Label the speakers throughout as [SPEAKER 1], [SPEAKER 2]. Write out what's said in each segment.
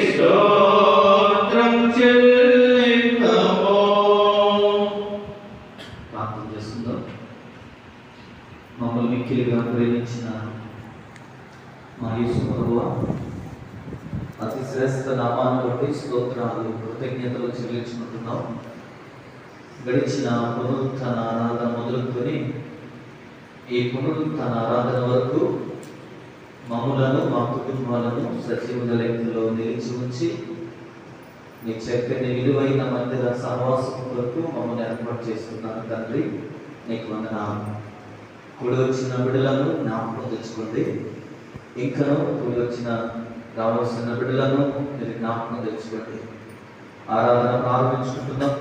[SPEAKER 1] స్తోత్రం చెల్లిందము. ప్రార్థన చేస్తుందో మమ్మల్ని మిక్కిలిగా ప్రేమించిన మా యేసు ప్రభువా, అతి శ్రేష్ఠ నామాన్ని బట్టి స్తోత్రాలు కృతజ్ఞతలు చెల్లించుకుంటున్నాం. గడిచిన పునరుత్థాన ఆరాధన మొదలుకొని ఈ పునరుత్థాన ఆరాధన వరకు మమ్ములను మా కుటుంబాలను సజీవ లెక్కలో నిలిచి ఉంచి నీ చక్కని విలువైన మందిర సహవాసం కొరకు మమ్మల్ని ఏర్పాటు చేస్తున్నాను తండ్రి. నీకు వందనాలు. కూడి వచ్చిన బిడ్డలను జ్ఞాపకం తెచ్చుకోండి. ఇంకనూ కూడి వచ్చిన రావాల్సిన బిడ్డలను మీరు జ్ఞాపకం తెచ్చుకోండి. ఆరాధన ప్రారంభించుకుంటున్నాం.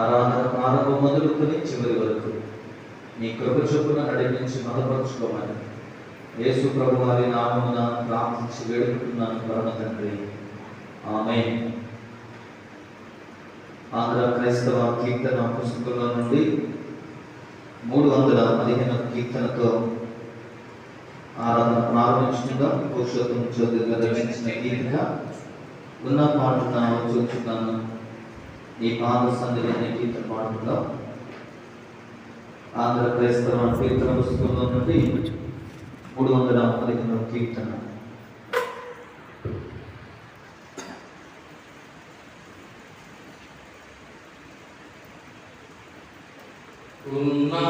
[SPEAKER 1] ఆరాధన ప్రారంభం మొదలుకొని చివరి వరకు నీ కృప చొప్పున నడిపించి బలపరుచుకోమని యేసు ప్రభు వారి నామమున ప్రార్థించి వేడుకుంటున్నాను పరమ తండ్రి. ఆమేన్. ఆంధ్ర క్రైస్తవ కీర్తన పుస్తకంలో నుండి 315 కీర్తనతో ఆరాధన ప్రారంభించుకుందాం. పురుషోత్తమ చౌదరి గారు రచించిన గీతిక ఉన్న పాటన చూస్తున్నాను. ఈ పాద సంధిని అనే కీర్తన పాడుకుందాం. ఆంధ్ర క్రైస్తవ కీర్తన పుస్తకంలో నుండి 315 కీర్తన.
[SPEAKER 2] Una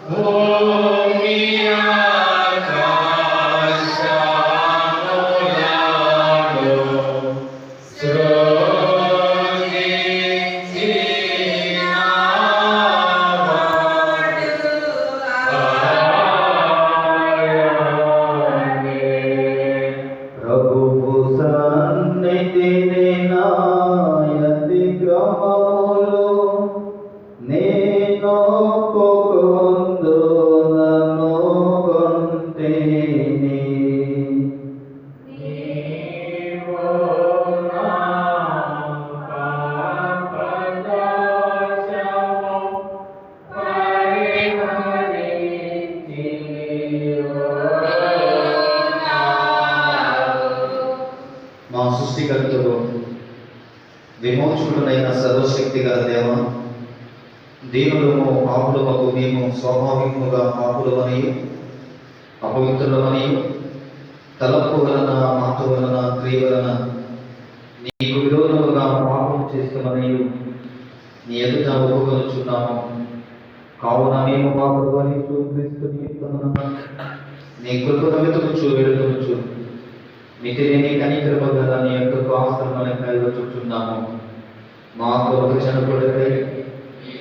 [SPEAKER 2] Oh
[SPEAKER 1] సృష్టికర్తడు విమోచకుడునైన సర్వశక్తి గల దేవ, దీనులము పాపులమగు మేము స్వాభావికముగా పాపులమనియు అపవిత్రులమనియు తలపు వలన మాట వలన క్రియ వలన నీకు విరోధముగా పాపం చేస్తామనియు నీ ఎదుట ఒప్పుకొనుచున్నాము. కావున మేము మా ప్రభువైన క్రీస్తు నిమిత్తమున నీ కృపను వెతుకుచు వేడుకొనుచు మితిలేని కనికరము గల నీ యొక్క ఆశ్రమాలకై వచ్చుచున్నాము. మా కొరకు చనిపోటకై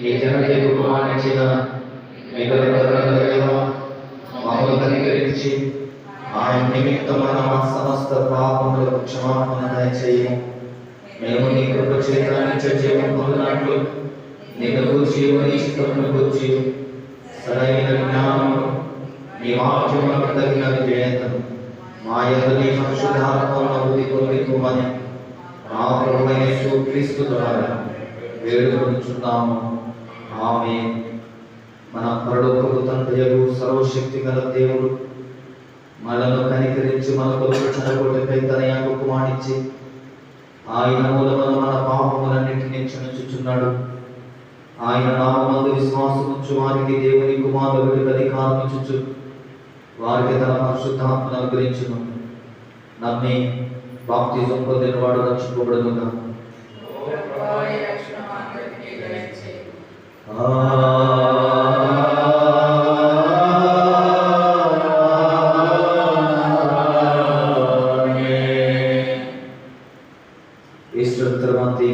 [SPEAKER 1] నీ జనదేవు కుమారునిచ్చిన మమ్మల్ని కనికరించి ఆయన నిమిత్తమైన మా సమస్త పాపములకు క్షమాపణ దయచేయము. మేము నీ కృప చేత నిత్య జీవం పొందినట్లు నిన్ను గూర్చి నీ చిత్తమును గూర్చి సరైన జ్ఞానము నీ వాక్యములకు తగిన విధేయతను మా యందు నీ పరిశుద్ధాత్మను అభివృద్ధి పొందుకోమని మా ప్రభువైన యేసుక్రీస్తు ద్వారా వేడుకొనుచున్నాము. ఆమేన్. మన పరలోకపు తండ్రియగు సర్వశక్తి గల దేవుడు మనను కనికరించి మన కొరకు చనిపోటకై తన యొక్క కుమారునిచ్చి ఆయన మూలమున మన పాపములన్నిటినీ క్షమించుచున్నాడు. ఆయన నామమందు విశ్వాసముంచు వారికి దేవుని కుమారుడు అధికారం ఇచ్చుచు వారికి తన పరిశుద్ధాత్మను అనుగ్రహించును. నమ్మి బాప్తిజం పొందిన వాడు రక్షింపబడును.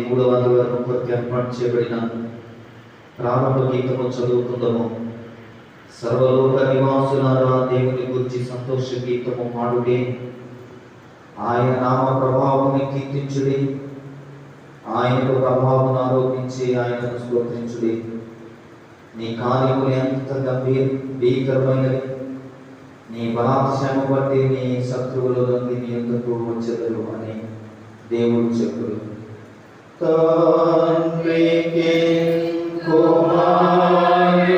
[SPEAKER 1] మూడవ ఆదివారం ఏర్పాటు చేయబడిన ప్రారంభ గీతము చదువుకుందాము. సర్వలోక నివాసులారా, దేవుని గురించి సంతోష గీతము పాడుడి. ఆయన నామ ప్రభావముని కీర్తించుడి. ఆయనకు ప్రభావం ఆరోపించి ఆయనను స్తోత్రించుడి. నీ కార్యములు ఎంత భీకరమైనవి, నీ బలాత్సము బట్టి నీ శత్రువులు నీ ఎందుకు వచ్చెదరు అని దేవుడు చెప్పుడు. తండ్రికి కుమారునికి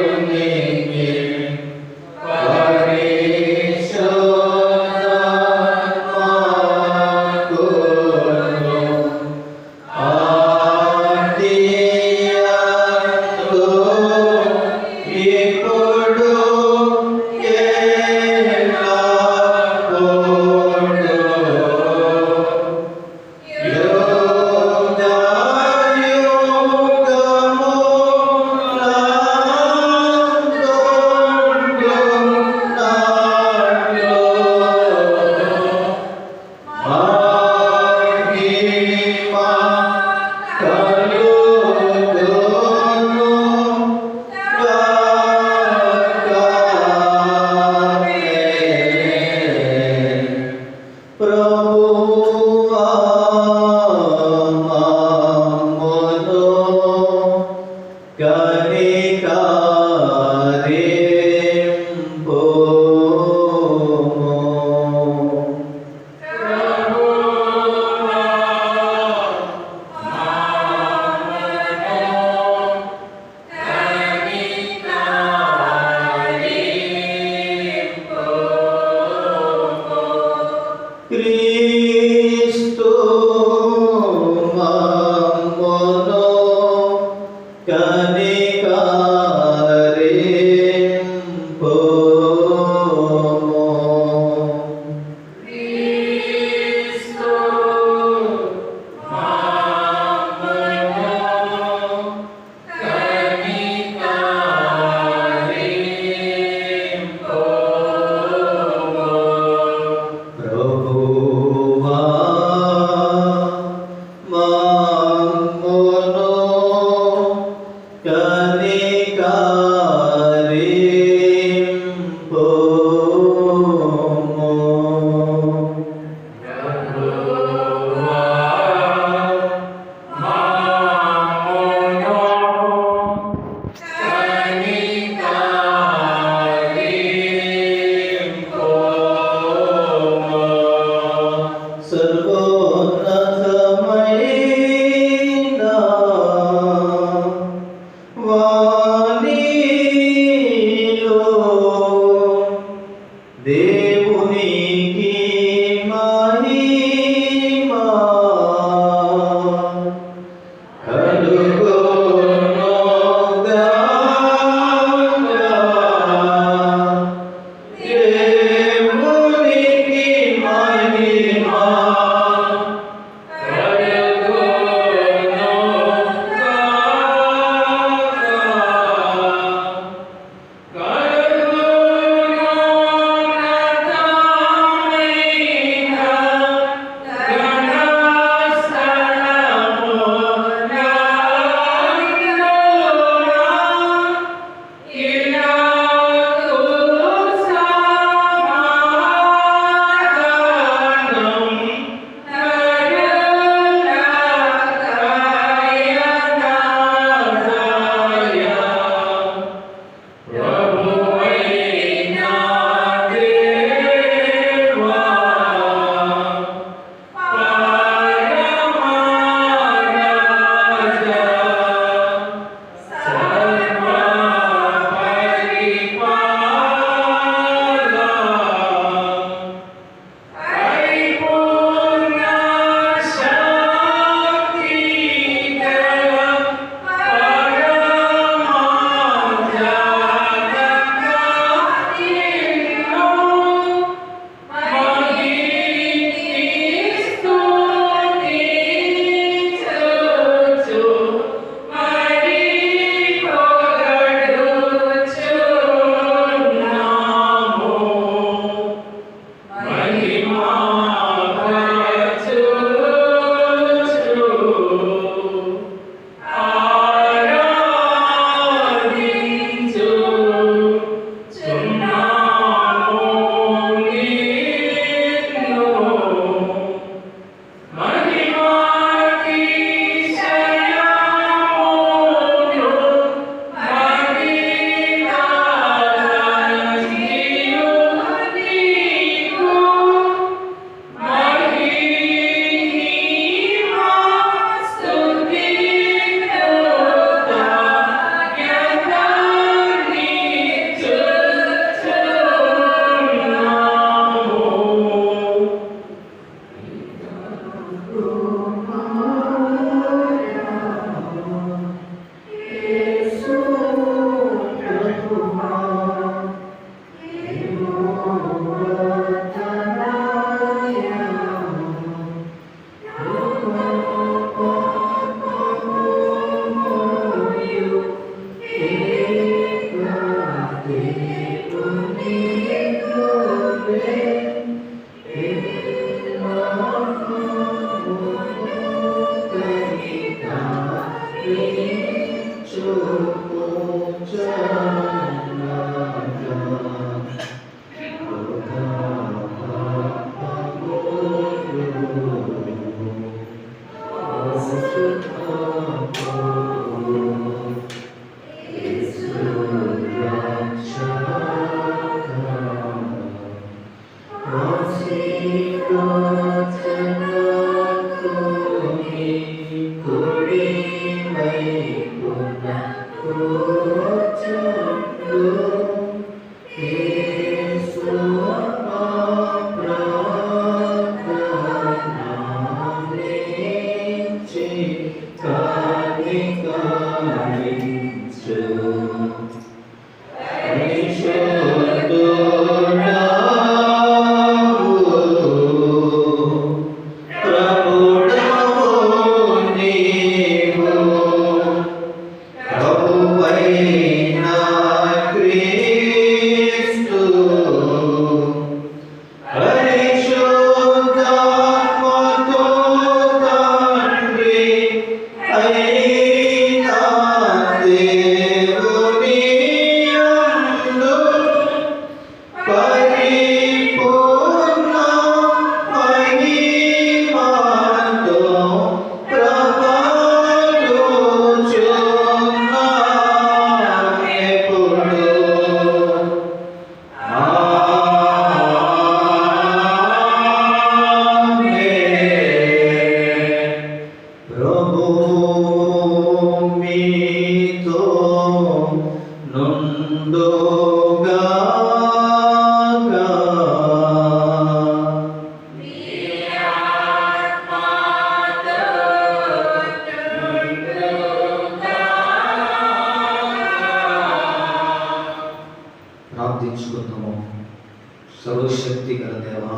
[SPEAKER 1] సర్వశక్తి గల దేవా,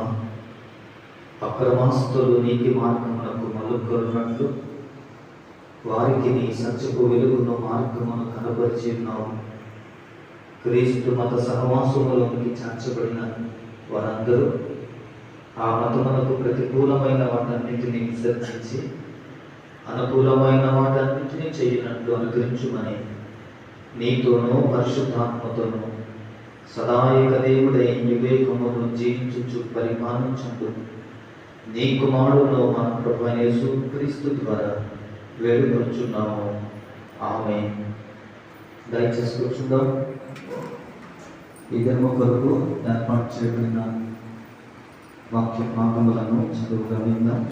[SPEAKER 1] అక్రమాస్తులు నీతి మార్గమునకు మలుకొన్నట్లు వారికి నీ సత్యపు వెలుగును మార్గమును కనపరిచి ఉన్నావు. క్రీస్తు మత సహవాసములోనికి చేర్చబడిన వారందరూ ఆ మతమునకు ప్రతికూలమైన వాటన్నింటినీ విసర్జించి అనుకూలమైన వాటన్నింటినీ చేయనట్లు అనుగ్రహించుమని నీతోనూ పరిశుద్ధాత్మతోనూ సదాయక దేవుడై వివేకమును జీవించుచు పరిపాలించుటకు నీ కుమారుడు మన ప్రభువైన యేసుక్రీస్తు ద్వారా వేడుకొనుచున్నాము. ఆమేన్. దయచేసి కూర్చుందాం. ఈ దినము కొరకు ఏర్పాటు చేయబడిన వాక్య భాగములను చదువుగా విందాం.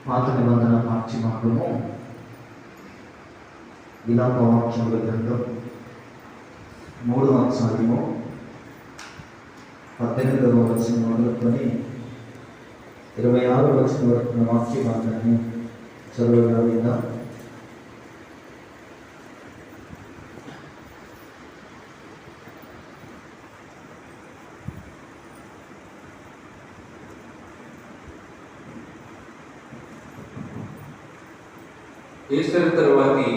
[SPEAKER 1] పాత నిబంధన పాఠ్య భాగము విలాప వాక్యముల గ్రంథం 3వ అధ్యాయము 18వ వచనం మొదలుకొని 26వ వచనం వరకు వాక్య భాగాన్ని చదువుగా విందాం.
[SPEAKER 2] ఈస్టర్ తరువాతి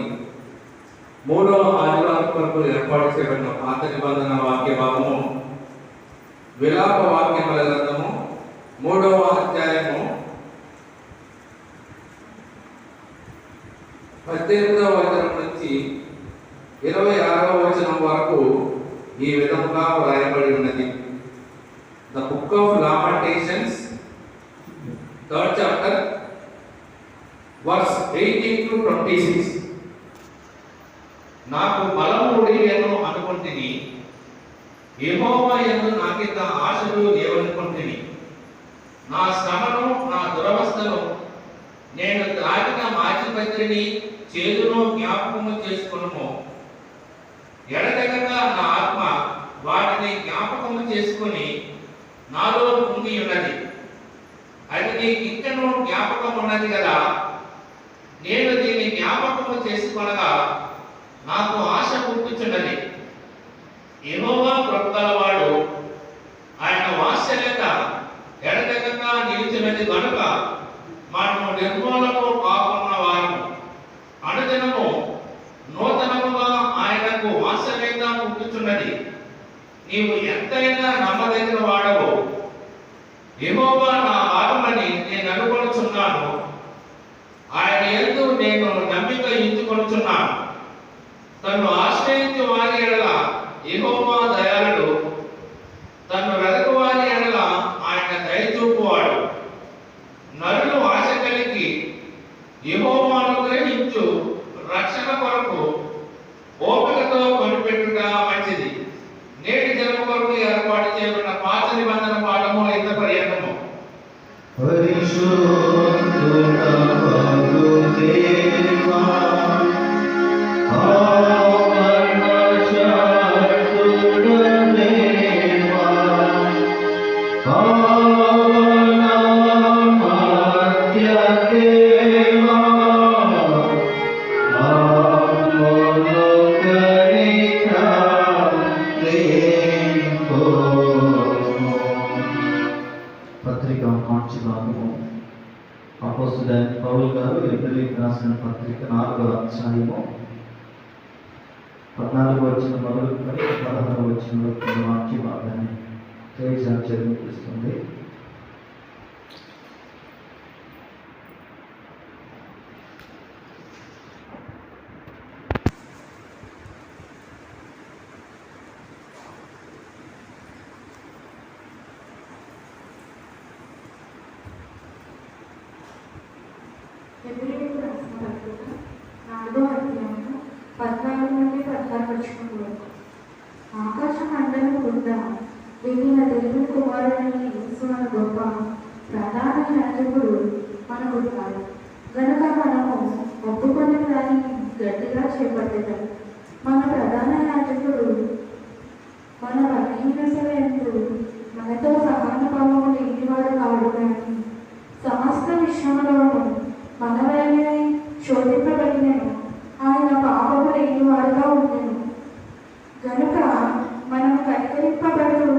[SPEAKER 2] 3వ ఆదివారం కొరకు ఏర్పాటు చేయబడిన పాత నిబంధన వాక్య భాగము విలాప వాక్యముల గ్రంథము 3వ అధ్యాయము 18వ వచనం నుంచి 26వ వచనం వరకు ఈ విధముగా వ్రాయబడి ఉన్నది. The book of Lamentations 3rd chapter verse 18 to 26. నాకు బలము ఉడిగెను అనుకుంటుని, యెహోవా యందు నాకింత ఆశలు లేవనుకుంటుని. నా శ్రమను, నా దురవస్థను, నేను త్రాగిన మాచిపత్రిని, చేదును జ్ఞాపకము చేసుకొనుము. ఎడతెగక నా ఆత్మ వాటిని జ్ఞాపకము చేసుకొని నాలో పొంగి ఉన్నది. అది నీకింకను జ్ఞాపకం ఉన్నది కదా. నేను దీన్ని జ్ఞాపకము చేసుకొనగా నాకు ఆశ పుట్టుచున్నది. యెహోవా కృపగలవాడు, ఆయన వాత్సల్యత ఎడతెగక నిలిచినది కనుక మనము నిర్మూలము కాకున్న వారము. అనుదినము నూతనముగా ఆయనకు వాత్సల్యత పుట్టుచున్నది. నీవు ఎంతైనా నమ్మదగిన వాడవు. యెహోవా నా భాగమని నేను అనుకొనుచున్నాను. ఆయన యందు నేను నమ్మిక ఉంచుకొనుచున్నాను. తన్ను ఆశ్రయించు వారి ఎడల యెహోవా దయాళుడు, తన్ను వెదకు వారి ఎడల ఆయన దయ చూపువాడు. నరులు ఆశ కలిగి యెహోవాను గ్రహించు రక్షణ కొరకు ఓపికతో కొనిపెట్టుట మంచిది. నేటి దినం కొరకు ఏర్పాటు చేయబడిన పాత నిబంధన పాఠముల ఇంత పర్యంతము.
[SPEAKER 1] పత్రిక పాఠ్య భాగము అపోస్తలుడైన పౌలు గారు ఎబ్రియులకు రాసిన పత్రిక 4వ అధ్యాయము 14వ వచనం మొదలుకొని 16వ వచనం వరకు వాక్య భాగాన్ని చదివిస్తుంది.
[SPEAKER 3] ఎబ్రియులకు రాసిన పత్రిక 4వ అధ్యాయము 14 నుండి 16 వచనం వరకు. ఆకాశ మండలం గుండా వెళ్ళిన దేవుని కుమారుడైన యేసు అను గొప్ప ప్రధాన యాజకుడు మనకున్నాడు గనుక మనము ఒప్పుకొని దానిని గట్టిగా చేపట్టేదాం. మన ప్రధాన యాజకుడు మన బలహీనతల యందు మనతో సమానుభావము లేనివాడు కాడు కానీ సమస్త విషయంలోనూ మనవైన శోధింపబడినను ఆయన పాపము లేనివాడుగా ఉండెను. గనుక మనం కనికరింపబడు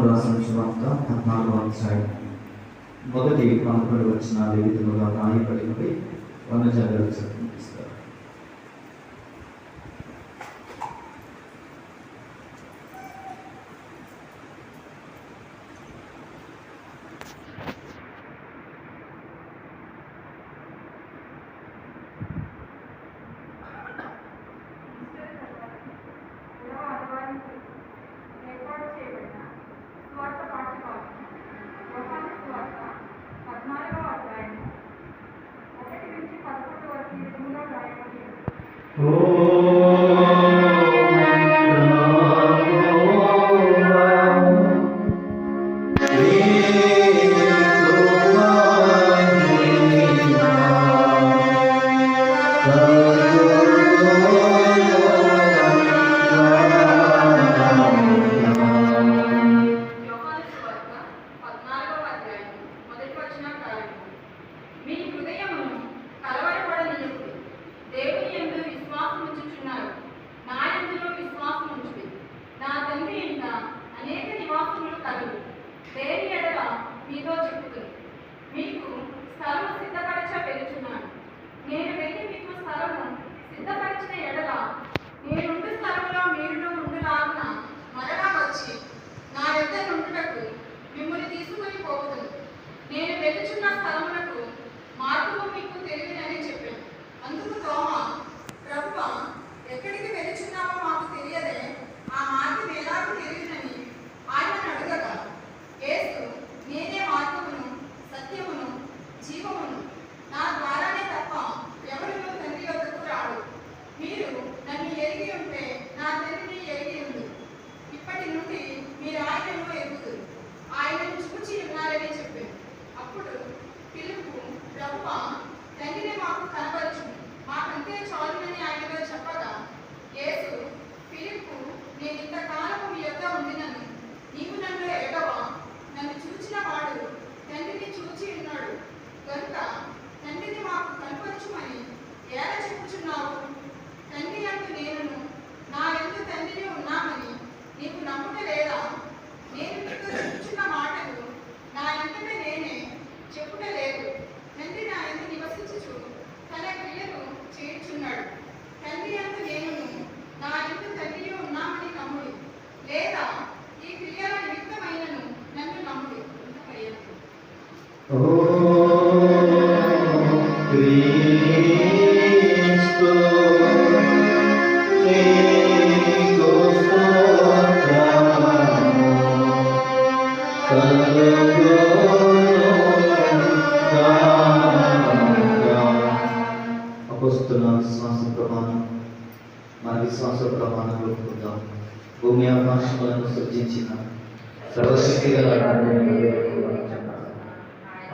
[SPEAKER 1] యోహాను రాసిన సువార్త 14వ అధ్యాయం మొదటి 11 వచనాలు ఈ విధముగా రాయబడినవి. వనజాగలు చదివిస్తారు.
[SPEAKER 3] ఏర్పాటు చేయబడిన స్వార్థ పాఠ్యభాగం యోహాను సువార్త 14వ అధ్యాయం 1 నుంచి 11 వరకు ఈ విధంగా రాయబడి మీ హృదయమును కలవరపడనీయకుడి. దేవుని యందు విశ్వాసముంచుచున్నారు, నా యందును విశ్వాసముంచుడి. నా తండ్రి ఇంట అనేక నివాసములు కలవు. దేని ఎడల మీతో చెప్పుదును. మీకు స్థలము సిద్ధపరచ వెలుచున్నాను. నేను వెళ్ళి మీకు స్థలము సిద్ధపరిచిన ఎడల నేనుండు స్థలములో మీరును ఉండులాగున మరలా వచ్చి నా యొద్ద నుండుటకు మిమ్మల్ని తీసుకొని పోవుదును. నేను వెలుచున్న స్థలమునకు మార్గము మీకు తెలియదని చెప్పాను. అందుకు తోమా, ప్రభువా, ఎక్కడికి వెలుచున్నామో మాకు తెలియదే, ఆ మార్గం ఎలాగూ తెలియదని ఆయనను అడగగా, యేసు, నేనే మార్గమును సత్యమును జీవమును, నా ద్వారానే తప్ప ఎవరునూ తండ్రి వద్దకు రాడు. మీరు నన్ను ఎరిగి ఉంటే నా తండ్రిని ఎరిగి ఉండు. ఇప్పటి నుండి మీరు ఆయనను ఎరుగుదురు, ఆయనను చూచి ఉన్నారని చెప్పాను. అప్పుడు ఫిలిప్పు, ప్రభువా, తండ్రిని మాకు కనబరచుము, మాకంతే చాలునని ఆయనతో చెప్పగా, యేసు, ఫిలిప్పు, నేను ఇంతకాలము మీ యొద్ద ఉండినను నీవు నన్ను ఎరగవా? నన్ను చూచిన వాడు తండ్రిని చూచి ఉన్నాడు. కనుక తండ్రిని మాకు కనపరచుమని ఎలా చెప్పుచున్నావు? తండ్రి యందు నేనును నా యందు తండ్రిని ఉన్నామని నీకు నమ్ముట లేదా? నేను నీతో చెప్పుచున్న మాటలు నా యంతటే నేనే చెప్పుట లేదు. తండ్రి నా యందు నివసించుచు తన క్రియలు చేయుచున్నాడు. తండ్రి యందు నేనును నా యందు తండ్రి ఉన్నామని నమ్ముడి, లేదా ఈ క్రియల నిమిత్తమైనను నన్ను నమ్ముడి.
[SPEAKER 1] అపోస్తుల విశ్వాస ప్రమాణం. మన విశ్వాస ప్రమాణం కోరుకుందాం. భూమి ఆకాశములను సృజించిన సర్వశక్తి గల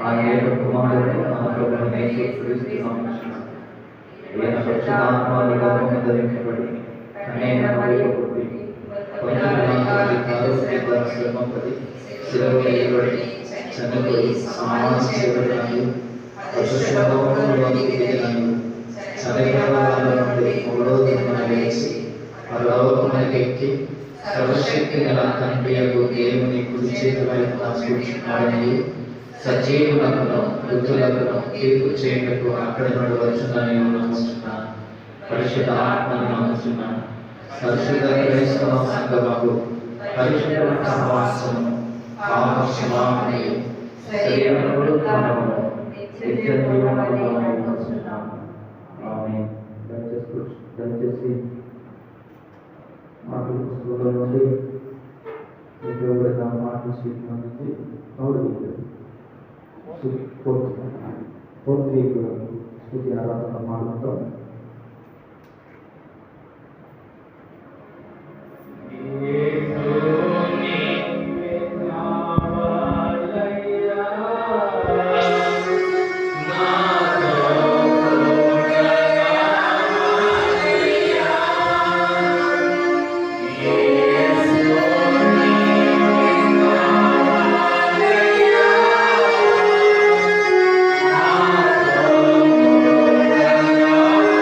[SPEAKER 1] ఆయన యొక్క కుమారుడు మన ప్రభువైన యేసుక్రీస్తు నామమున ఈయన పరిశుద్ధాత్మలో లోకము ధరించబడి అనేక మరియు పుట్టి శ్రమపడి శిలువ వేయబడి చనిపోయి సమాజ సేవకులను లేచి సర్వశక్తి గల తండ్రి దేవుని కుడి చేతి వైపు కూర్చున్నాడని సజీవులను మృతులను తీర్పు చేయటకు అక్కడ నుండి వచ్చునని నమ్ముచున్నాను. పరిశుద్ధ ఆత్మను నమ్ముచున్నాను. పరిశుద్ధ క్రైస్తవ సంఘముకు పరిశుద్ధ సహవాసము పాపక్షమాపణయు శరీర పునరుత్థానమును నిత్య జీవమును నమ్ముచున్నాను. ఆమేన్. దయచేసి మాటల పుస్తకంలో నుండి ఉపయోగపడిన మాటలు స్వీకరించి పూర్తి స్థుతి ఆరాధన మాటలతో
[SPEAKER 4] Oh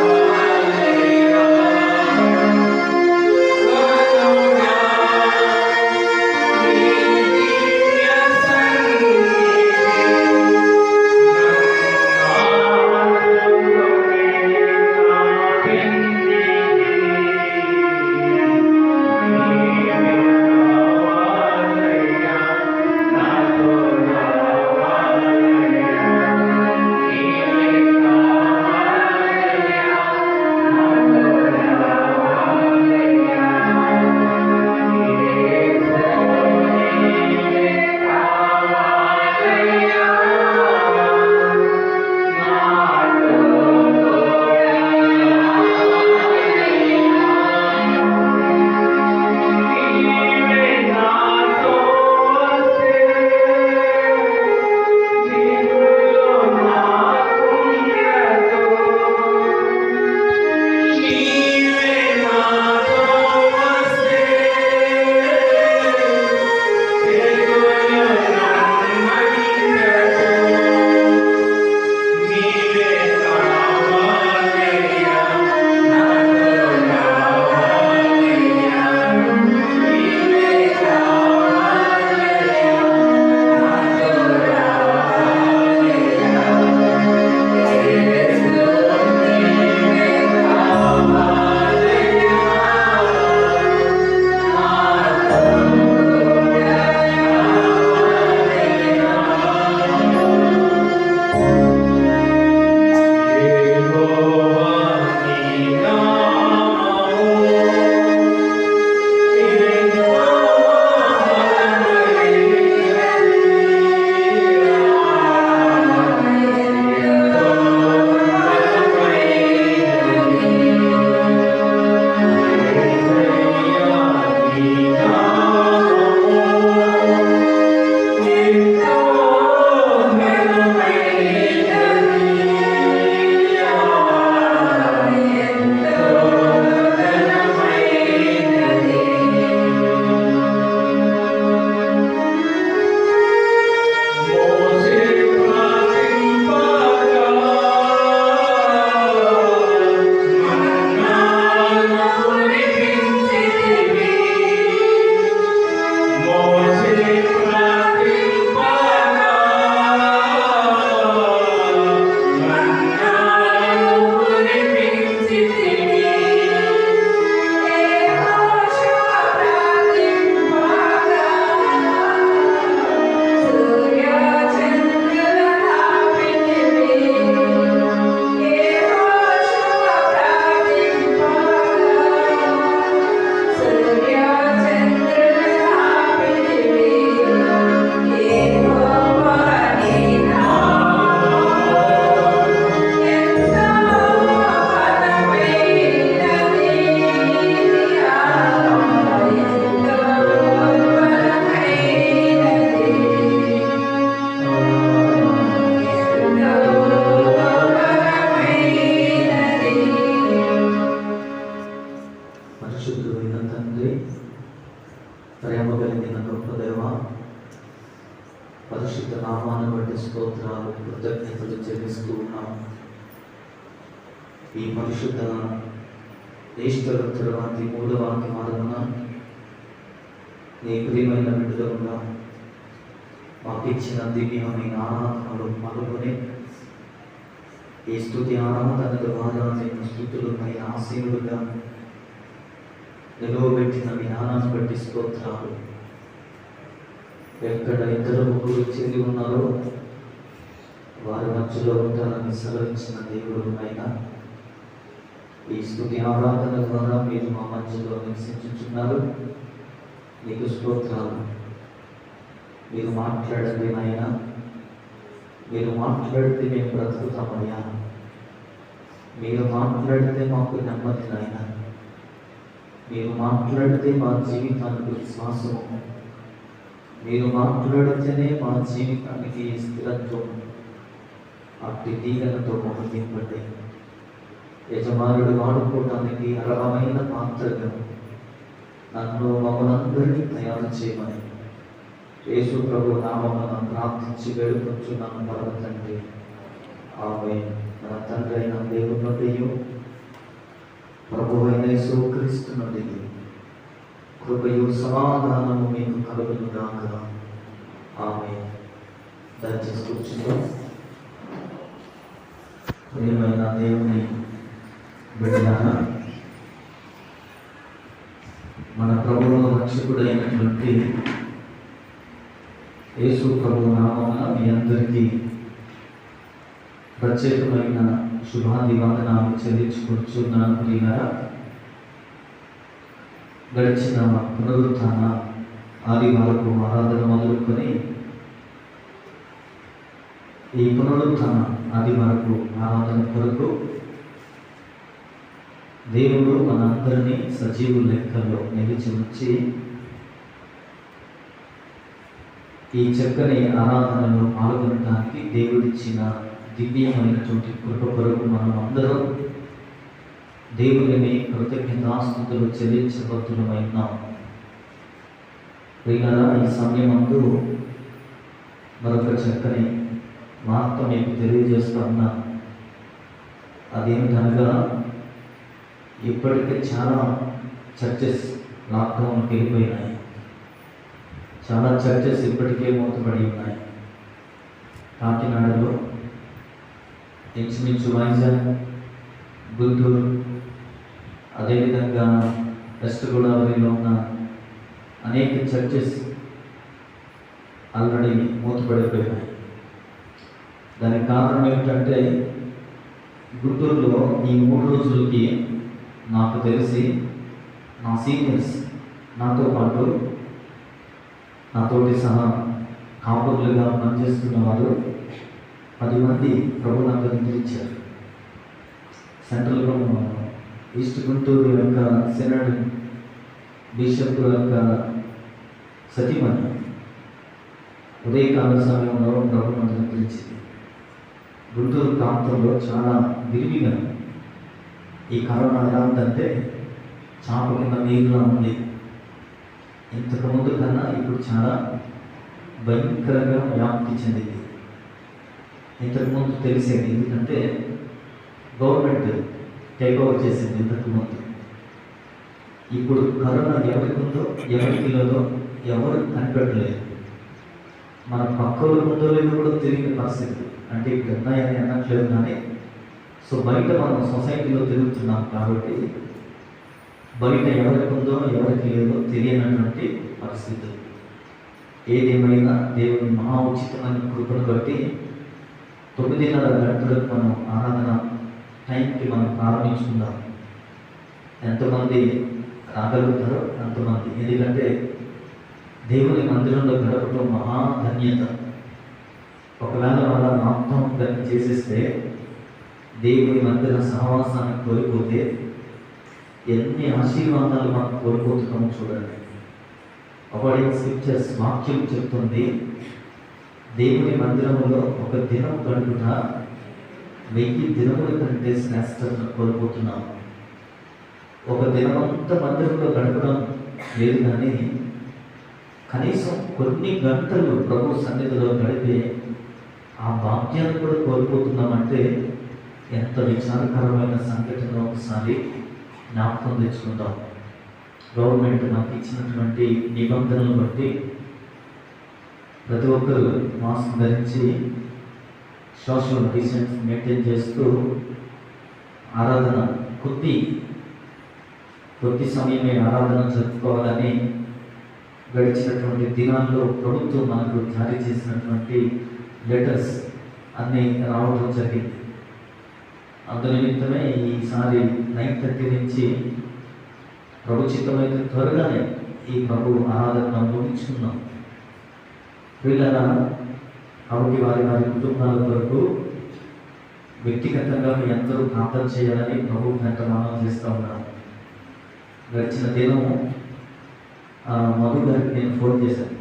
[SPEAKER 1] పరిశుద్ధ నామాన్ని బట్టి స్తోత్రాలు, కృతజ్ఞతలు చెల్లిస్తూ ఉన్నాం. ఈ పరిశుద్ధ ఈస్టర్ తర్వాత 3వ ఆదివారమున నీ ప్రియమైన బిడ్డలుగా మాకు ఇచ్చిన దివ్యమైన ఆరాధనలో పాల్గొని ఈ స్తుతి ఆరాధన ద్వారా నేను స్తుతులు పైన ఆశీనులుగా నిలువబెట్టిన విధానాన్ని బట్టి స్తోత్రాలు. ఎక్కడ ఇద్దరు ముగ్గురు చేరి ఉన్నారో వారి మధ్యలో ఉంటారని సెలవించిన దేవుడు అయినా ఈ స్తుతి ఆరాధన ద్వారా మీరు మా మధ్యలో నివసించుచున్నారు. నీకు స్తోత్రాలు. మీరు మాట్లాడండి నాయనా, మీరు మాట్లాడితే మేము బ్రతుకుతామయ్యా, మీరు మాట్లాడితే మాకు నెమ్మది నాయనా, మీరు మాట్లాడితే మా జీవితానికి విశ్వాసము, మీరు మాట్లాడితేనే మా జీవితానికి స్థిరత్వం. అట్టి దీవెనతో మమ్మల్ని నింపండి. యజమానుడు వాడుకోవటానికి అర్హమైన పాత్రగా నన్ను మమ్మల్ని తయారు చేయమని యేసు ప్రభు నామమున ప్రార్థించి వేడుకొంచున్నాను పరమ తండ్రి. ఆమేన్. మన తండ్రి అయిన దేవుని నుండి ప్రభు అయిన యేసు క్రీస్తు నుండి కృపయు సమాధానము మీకు కలుగును గాక. ఆమేన్. దయచేసి కూర్చుందాం. ప్రియమైన దేవుని బిడ్డలారా, మన ప్రభువు రక్షకుడైనటువంటి యేసు ప్రభు నామమున మీ అందరికీ ప్రత్యేకమైన శుభాదివందనాలు చెల్లించుకుంటున్నాను. ప్రియులారా, గడిచిన పునరుత్థాన ఆదివారపు ఆరాధన మొదలుకొని ఈ పునరుత్థాన ఆదివారపు ఆరాధన కొరకు దేవుడు మనందరినీ సజీవు లెక్కల్లో నిలిచి ఉంచి ఈ చక్కని ఆరాధనలో పాల్గొనడానికి దేవుడిచ్చిన దివ్యమైనటువంటి కృప కొరకు మనం అందరం దేవుని కృతజ్ఞతాస్తుతులు చెల్లించబద్దులమైనాం. ప్రియులారా, ఈ సమయమందు మరొక చక్కని వార్త మీకు తెలియజేస్తున్నా. అదేమిటనగా, ఇప్పటికే చాలా చర్చెస్ లాక్డౌన్కి వెళ్ళిపోయినాయి. చాలా చర్చెస్ ఇప్పటికే మూతపడి ఉన్నాయి. కాకినాడలో, ఇంచుమించు వైజాగ్, గుంటూరు, అదేవిధంగా వెస్ట్ గోదావరిలో ఉన్న అనేక చర్చెస్ ఆల్రెడీ మూతపడిపోయినాయి. దానికి కారణం ఏమిటంటే, గుంటూరులో ఈ 3 రోజులకి నాకు తెలిసి నా సీనియర్స్, నాతో పాటు నాతోటి సహా కాపురులుగా పనిచేస్తున్న వారు 10 మంది ప్రభువుని అందించారు. సెంట్రల్ ఈస్ట్ గుంటూరు యొక్క సెనడ్ బిషప్ యొక్క సతీమణి ఉదయకాల సమయంలో ప్రభువుని అందించింది. గుంటూరు ప్రాంతంలో చాలా విరివిగా ఈ కరోనా ఎలా ఉందంటే చాప కింద నీరులా ఉంది. ఇంతకుముందు కన్నా ఇప్పుడు చాలా భయంకరంగా వ్యాప్తి చెందింది. ఇంతకుముందు తెలిసేది, ఎందుకంటే గవర్నమెంట్ టేక్ ఓవర్ చేసింది ఇంతకుముందు. ఇప్పుడు కరోనా ఎవరికి ఉందో ఎవరికి లేదో ఎవరు కనిపెట్టలేదు. మన పక్కల ముందో లేదో కూడా తెలియని పరిస్థితి. అంటే ఇప్పుడు ఉన్నాయని అనట్లేదు, కానీ సో బయట మనం సొసైటీలో తిరుగుతున్నాం కాబట్టి బయట ఎవరికి ఉందో ఎవరికి లేదో తెలియనటువంటి పరిస్థితి. ఏదేమైనా దేవుని మహా ఉచితమైన కృపను బట్టి 9:30 గంటలకు మనం ఆరాధన టైంకి మనం ప్రారంభించుకుందాం. ఎంతమంది రాగలుగుతారో అంతమంది. ఎందుకంటే దేవుని మందిరంలో గడపడం మహా ధన్యత. ఒకవేళ వాళ్ళ మొత్తం దాన్ని చేసేస్తే, దేవుని మందిర సహవాసాన్ని కోల్పోతే ఎన్ని ఆశీర్వాదాలు మనం కోల్పోతున్నామో చూడండి. అకార్డింగ్ స్క్రిప్చర్స్ వాక్యం చెప్తుంది, దేవుని మందిరంలో ఒక దినం గడుపుట 1000 దినముల కంటే శ్రేష్టతను కోల్పోతున్నాం. ఒక దినమంతా మందిరంలో గడపడం లేదు, కానీ కనీసం కొన్ని గంటలు ప్రభు సన్నిధిలో గడిపే ఆ భాగ్యాన్ని కూడా కోల్పోతున్నామంటే ఎంత విచారకరమైన సంఘటన ఒకసారి జ్ఞాపకం తెచ్చుకుందాం. గవర్నమెంట్ నాకు ఇచ్చినటువంటి నిబంధనలు బట్టి ప్రతి ఒక్కరు మాస్క్ ధరించి సోషల్ డిస్టెన్స్ మెయింటైన్ చేస్తూ ఆరాధన కొద్ది సమయమే ఆరాధన జరుపుకోవాలని గడిచినటువంటి దినాల్లో ప్రభుత్వం మనకు జారీ చేసినటువంటి లెటర్స్ అన్నీ రావడం జరిగింది. అందు నిమిత్తమే ఈసారి 9:30 నుంచి ప్రభుచితమైన త్వరగానే ఈ ప్రభు ఆరాధన ముగించుకున్నాం. వీళ్ళ కాబట్టి వారి కుటుంబాల కొరకు వ్యక్తిగతంగా మీ అందరూ ప్రార్థన చేయాలని ప్రభు వెంట మనం చేస్తూ ఉన్నాం. గడిచిన దినము మధు గారికి నేను ఫోన్ చేశాను.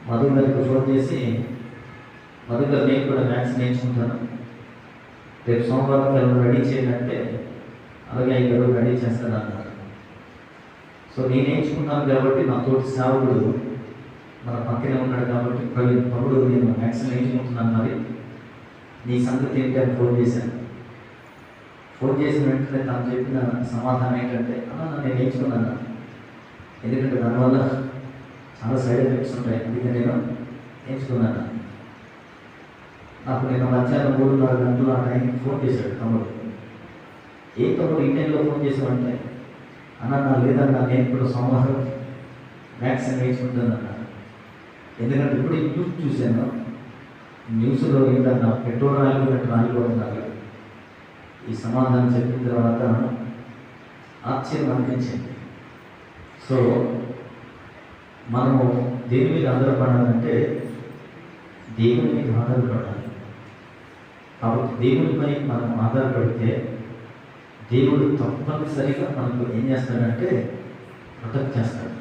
[SPEAKER 1] మధు గారికి ఫోన్ చేసి, మధు గారు నేను కూడా మ్యాథ్స్ నేర్చుకుంటాను, రేపు సోమవారం గారు రెడీ చేయాలంటే అలాగే గారు రెడీ చేస్తాను అన్నారు. సో నేను నేర్చుకున్నాను కాబట్టి నా తోటి సేవకుడు మన పక్కనే ఉన్నాడు కాబట్టి ప్రవీణ్ తమ్ముడు నేను మ్యాథ్స్ నేర్చుకుంటున్నాను, మరి నీ సంగతి ఏంటి అని ఫోన్ చేశాను. ఫోన్ చేసిన వెంటనే తను చెప్పిన సమాధానం ఏంటంటే, నేను నేర్చుకున్నాను, ఎందుకంటే దానివల్ల చాలా సైడ్ ఎఫెక్ట్స్ ఉంటాయి, అందుకే నేను నేర్చుకున్నాను. నాకు నేను మధ్యాహ్నం 3:30 గంటలు ఆ టైంకి ఫోన్ చేశాడు తమ్ముడు. ఏ తమ్ముడు ఈ టైంలో ఫోన్ చేసామంటే, నా లేదన్నా నేను ఇప్పుడు సోమవారం మ్యాథ్స్ నేర్చుకుంటాను అన్నాడు. ఎందుకంటే ఇప్పుడు న్యూస్ చూశాను, న్యూస్లో ఏంటన్నా పెట్రోల్ రాలిపోతున్నారు. ఈ సమాధానం చెప్పిన తర్వాత ఆశ్చర్యం అనిపించింది. సో మనము దేని మీద ఆధారపడాలంటే దేవుని మీద ఆధారపడాలి. కాబట్టి దేవునిపై మనం ఆధారపడితే దేవుడు తప్పనిసరిగా మనకు ఏం చేస్తాడంటే ప్రొటెక్ట్ చేస్తాడు.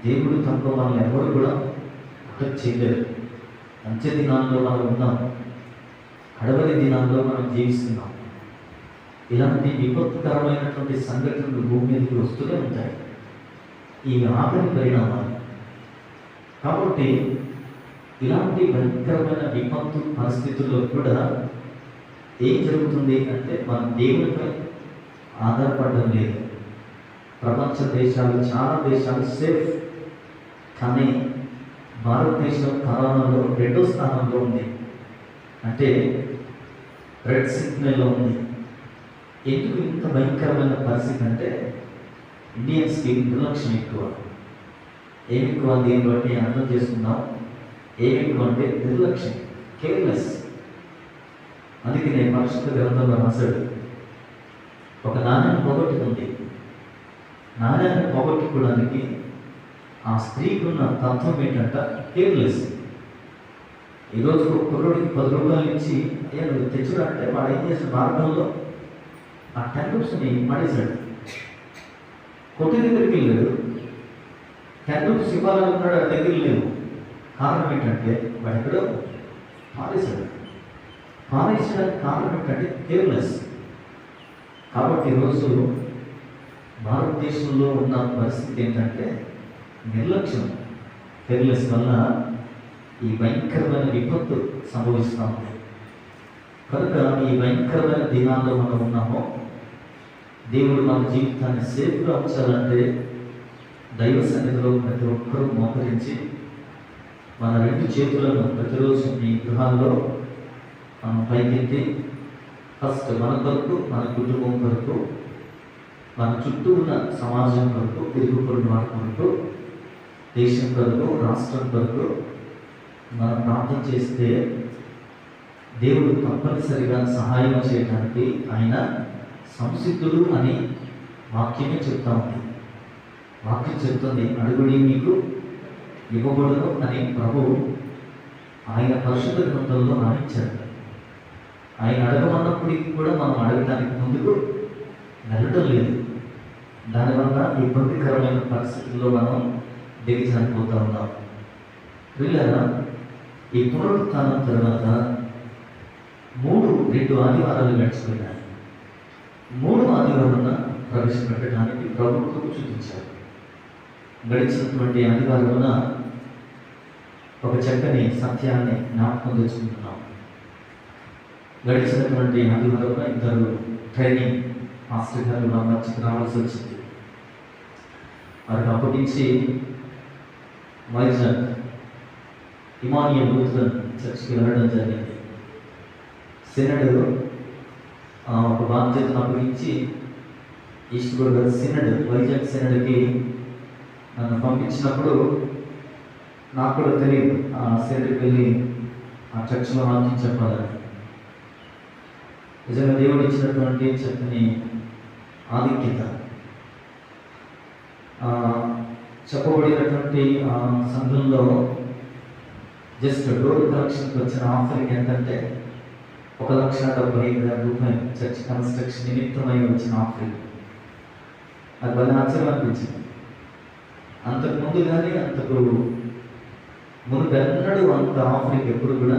[SPEAKER 1] దేవుడు తప్ప మనల్ని ఎవరు కూడా ప్రొటెక్ట్ చేయలేరు. అంత్య దినాల్లో మనం ఉన్నాం, కడవరి దినాల్లో మనం జీవిస్తున్నాం. ఇలాంటి విపత్కరమైనటువంటి సంఘటనలు భూమి మీదకి వస్తూనే ఉంటాయి, ఈ ఆఖరి పరిణామాలు. కాబట్టి ఇలాంటి భయంకరమైన విపత్తు పరిస్థితుల్లో కూడా ఏం జరుగుతుంది అంటే మనం దేవునిపై ఆధారపడడం లేదు. ప్రపంచ దేశాలు, చాలా దేశాలు సేఫ్, కానీ భారతదేశం కరోనాలో 2వ స్థానంలో ఉంది, అంటే రెడ్ సిగ్నల్లో ఉంది. ఎందుకు ఇంత భయంకరమైన పరిస్థితి అంటే ఇండియన్స్కి నిర్లక్ష్యం ఎక్కువ. ఏమి ఎక్కువ దీన్ని బట్టి అర్థం చేసుకుందాం. ఏమి ఎక్కువ అంటే నిర్లక్ష్యం, కేర్లెస్. అందుకే నేను పరిశుద్ధ గ్రంథంలో రాశాడు, ఒక నాణ్యాన్ని పోగొట్టుకుంది. నాణ్యాన్ని పోగొట్టుకోవడానికి ఆ స్త్రీకి ఉన్న తత్వం ఏంటంట, కేర్లెస్. ఈరోజు ఒక కుర్రోడికి 10 రూపాయలు ఇచ్చి నువ్వు తెచ్చురా అంటే వాడు ఏం చేసిన మార్గంలో ఆ 10 రూపీస్ని పడేశాడు. కొట్టి దగ్గరికి వెళ్ళాడు, 10 రూపీస్ ఇవ్వాలనుకున్నాడు, ఆ దగ్గర లేవు. కారణం ఏంటంటే వాడు ఎక్కడో పారేశాడు. పారేసడానికి కారణం ఏంటంటే కేర్లెస్. కాబట్టి ఈరోజు భారతదేశంలో ఉన్న పరిస్థితి ఏంటంటే నిర్లక్ష్యం, కేర్లెస్ వల్ల ఈ భయంకరమైన విపత్తు సంభవిస్తూ ఉంది. కనుక ఈ భయంకరమైన దినాల్లో మనం ఉన్నామో, దేవుడు మన జీవితాన్ని సేఫ్గా ఉంచాలంటే దైవ సన్నిధిలో ప్రతి ఒక్కరూ మోకరించి మన 2 చేతులను ప్రతిరోజు మీ గృహాల్లో మనం పైకెత్తి ఫస్ట్ మన కొరకు, మన కుటుంబం కొరకు, మన చుట్టూ ఉన్న సమాజం కొరకు, తిరుగుపడిన వారి కొరకు, దేశం కొరకు, రాష్ట్రం కొరకు మనం ప్రార్థన చేస్తే దేవుడు తప్పనిసరిగా సహాయం చేయడానికి ఆయన సంసిద్ధుడు అని వాక్యమే చెప్తా ఉంది. వాక్యం చెప్తుంది, అడుగుడి మీకు ఇవ్వబడును అని ప్రభువు ఆయన పరిశుద్ధ గ్రంథంలో రాయించాడు. ఆయన అడగమన్నప్పటికీ కూడా మనం అడగడానికి ముందుకు వెళ్ళటం లేదు. దానివల్ల ఇబ్బందికరమైన పరిస్థితుల్లో మనం దిగజారిపోతూ ఉన్నాం. వీళ్ళ ఈ పునరుత్థానం తర్వాత 2 ఆదివారాలు గడిచిపోయినాయి. 3వ ఆదివారం ప్రవేశపెట్టడానికి ప్రభుత్వం చూపించారు. గడిచినటువంటి ఆదివారంలో ఒక చక్కని సత్యాన్ని జ్ఞాపకం తెచ్చుకుంటున్నాం. గడిచినటువంటి ఆదివారంలో ఇద్దరు ట్రైనింగ్ మాస్టర్ గారు నా మధ్యకి రావాల్సి వచ్చింది. వారికి అప్పగించి వైజాగ్ ఇమానియల్ లూథరన్ చర్చికి వెళ్ళడం జరిగింది. సినడ్ ఒక బాధ్యతను అప్పగించి ఈస్ట్ గోదావరి సినడ్ వైజాగ్ సినడ్కి నన్ను పంపించినప్పుడు నాకు కూడా తెలియదు ఆ సినడ్కి వెళ్ళి ఆ చర్చిలో వాక్యం చెప్పాలని. నిజంగా దేవుడు ఇచ్చినటువంటి చక్కని ఆధిక్యత, చెప్పబడినటువంటి సంఘంలో జస్ట్ డోర్ కలెక్షన్కి వచ్చిన ఆఫర్కి ఎంతంటే 1,70,000 రూపాయలు చర్చ్ కన్స్ట్రక్షన్ నిమిత్తమై వచ్చిన ఆఫర్. అది భలే ఆశ్చర్యం అనిపించింది. అంతకు ముందు కానీ అంతకు మునుపెన్నడూ అంత ఆఫర్కి ఎప్పుడు కూడా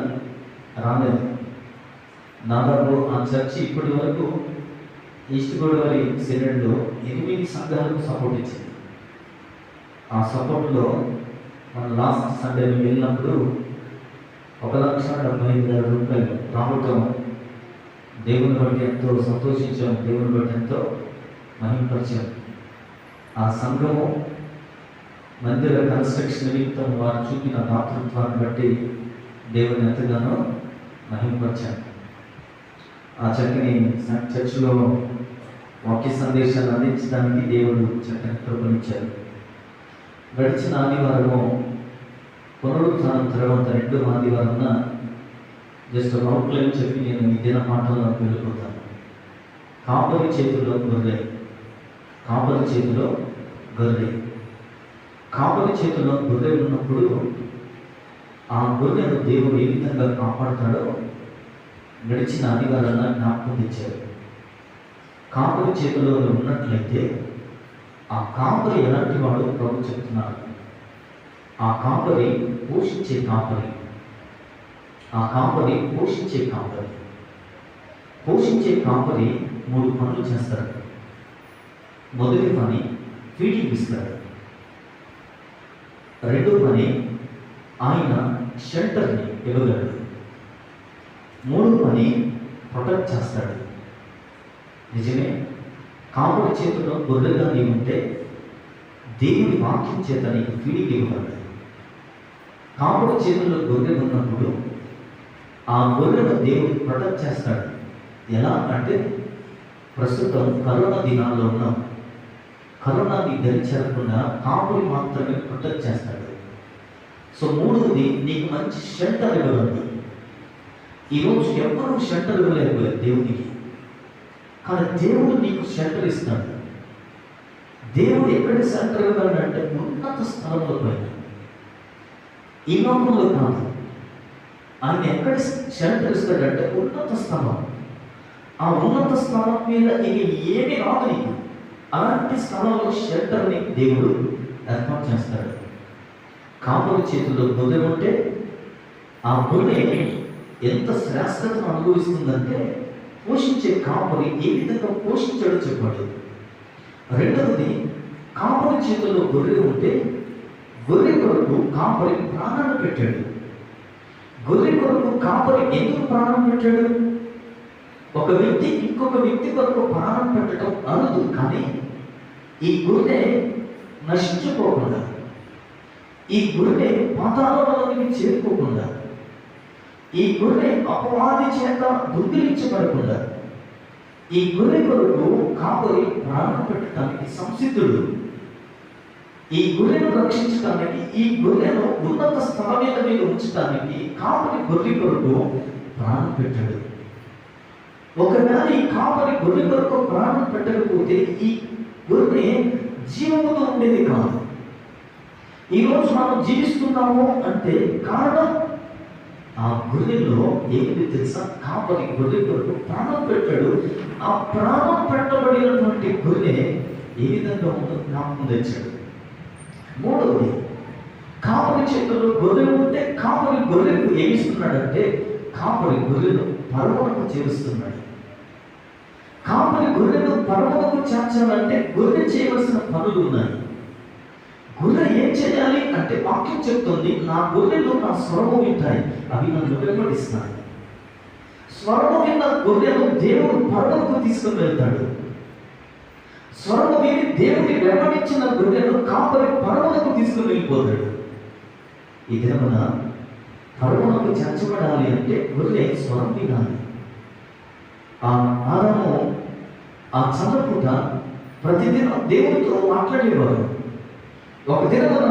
[SPEAKER 1] రాలేదు. దాదాపు ఆ చర్చి ఇప్పటి వరకు ఈస్ట్ గోదావరి సినడ్లో 8 సంఘాలకు సపోర్ట్ ఇచ్చింది. ఆ సపోర్ట్లో మన లాస్ట్ సండే వెళ్ళినప్పుడు 1,70,000 రూపాయలు రావటం దేవుని బట్టి ఎంతో సంతోషించాం, దేవుని బట్టి ఎంతో మహిమపరిచాం. ఆ సంఘము మందిర కన్స్ట్రక్షన్ నిమిత్తం వారు చూపిన దాతృత్వాన్ని బట్టి దేవుని ఎంతగానో మహిమపరిచాం. ఆ చక్కని చర్చిలో వాక్య సందేశాన్ని అందించడానికి దేవుడు చక్కని కృపనిచ్చారు. గడిచిన ఆదివారము పునరుత్థానం తర్వాత 2వ ఆదివారం జస్ట్ ఒక అవుట్లైన్ చెప్పి నేను ఈ దిన పాఠంలోకి వెళ్ళిపోతాను. కాపరి చేతిలో గొర్రె. కాపరి చేతిలో గొర్రె. కాపరి చేతిలో గొర్రె ఉన్నప్పుడు ఆ గొర్రెను దేవుడు ఏ విధంగా కాపాడుతాడో గడిచిన ఆదివారాన్ని జ్ఞాపకం తెచ్చారు. కాపరి చేతిలో ఉన్నట్లయితే ఆ కాపరి ఎలాంటి వాడు ప్రభు చెప్తున్నారు. ఆ కాపరి పోషించే కాపరి. ఆ కాపరి పోషించే కాపరి. పోషించే కాపరి 3 పనులు చేస్తాడు. మొదటి పని ఫీడింగ్ ఇస్తాడు. రెండో పని ఆయన షెల్టర్ని ఇవ్వగలడు. 3వ పని ప్రొటెక్ట్ చేస్తాడు. నిజమే, కాపరి చేతిలో గొర్రెగా నీవు ఉంటే దేవుని వాక్యం చేత నీకు ఫీడింగ్ ఇవ్వబడ్డాడు. కాపరి చేతుల్లో గొర్రె ఉన్నప్పుడు ఆ గొర్రెను దేవుడు ప్రొటెక్ట్ చేస్తాడు. ఎలా అంటే ప్రస్తుతం కరోనా దినాల్లో ఉన్నాం. కరోనాని ధరించకుండా కాపరి మాత్రమే ప్రొటెక్ట్ చేస్తాడు. సో 3వది నీకు మంచి షెల్టర్ ఇవ్వగలడు. ఈరోజు ఎవరు షెల్టర్ ఇవ్వలేకపోయారు దేవునికి, కానీ దేవుడు నీకు షెల్టర్ ఇస్తాడు. దేవుడు ఎక్కడ షెల్టర్ ఇవ్వగలడు అంటే ఉన్నత స్థలంలో పైన, ఈ లోకంలో కాదు. ఆయన ఎక్కడ షెల్టర్ ఇస్తాడంటే ఉన్నత స్థలం. ఆ ఉన్నత స్థలం మీద ఇక ఏమి రాదు నీకు. అలాంటి స్థలంలో షెల్టర్ని దేవుడు ఏర్పాటు చేస్తాడు. కాపరి చేతుల్లో గొర్రె ఉంటే ఆ గొర్రె ఎంత శ్రేష్టతను అనుభవిస్తుందంటే పోషించే కాపరి ఏ విధంగా పోషించాడో చెప్పాడు. రెండవది, కాపరి చేతుల్లో గొర్రె ఉంటే గొర్రె కొరకు కాపరి ప్రాణాన్ని పెట్టాడు. గొర్రె కొరకు కాపరి ఎందుకు ప్రాణం పెట్టాడు? ఒక వ్యక్తి ఇంకొక వ్యక్తి కొరకు ప్రాణం పెట్టడం అరుదు, కానీ ఈ గొర్రె నశించుకోకుండా, ఈ గొర్రె పాతాళంలోకి చేరుకోకుండా, ఈ గొర్రె అపవాది చేత దొంగిలించబడకుండా ఈ గొర్రె కొరకు కాపరి ప్రాణం పెట్టడానికి సంసిద్ధుడు. ఈ గొర్రెను రక్షించడానికి, ఈ గొర్రెను ఉన్నత స్థలం మీద ఉంచడానికి కాపరి గొర్రె కొరకు ప్రాణం పెట్టాడు. ఒకవేళ ఈ కాపరి గొర్రె కొరకు ప్రాణం పెట్టకపోతే ఈ గొర్రె జీవముతో ఉండేది కాదు. ఈరోజు మనం జీవిస్తున్నాము అంటే కారణం ఆ గొర్రెలో ఏమిటి తెలుసా? కాపరి గొర్రె కొరకు ప్రాణం పెట్టాడు. ఆ ప్రాణం పెట్టబడినటువంటి గొర్రె ఏ విధంగా ఉందో జ్ఞాపకం తెచ్చాడు. 3వది, కాపరి చేతుల్లో గొర్రె ఉంటే కాపరి గొర్రెకు ఏమిస్తున్నాడంటే కాపరి గొర్రెను పరమునకు చేరుస్తున్నాడు. కాపరి గొర్రెను పరమునకు చేర్చాలంటే గొర్రె చేయవలసిన పనులు ఉన్నాయి. గొర్రె ఏం చేయాలి అంటే వాక్యం చెప్తుంది, నా గొర్రెలు నా స్వరము వింటాయి, అవి నన్ను వెంబడిస్తాయి. స్వరము విన్న గొర్రెలు దేవుడు పరలోకకు తీసుకుని వెళ్తాడు. స్వరము విని దేవుని వెంబడించిన గొర్రెలు కాపరి పరలోకకు తీసుకుని వెళ్ళిపోతాడు. ఈ దినమున పరలోకకు చేర్చబడాలి అంటే గొర్రె స్వరం వినాలి. ఆ ఆదాము ఆ చంద్రపూట ప్రతిదినం దేవుడితో మాట్లాడేవారు. ఒక దినమున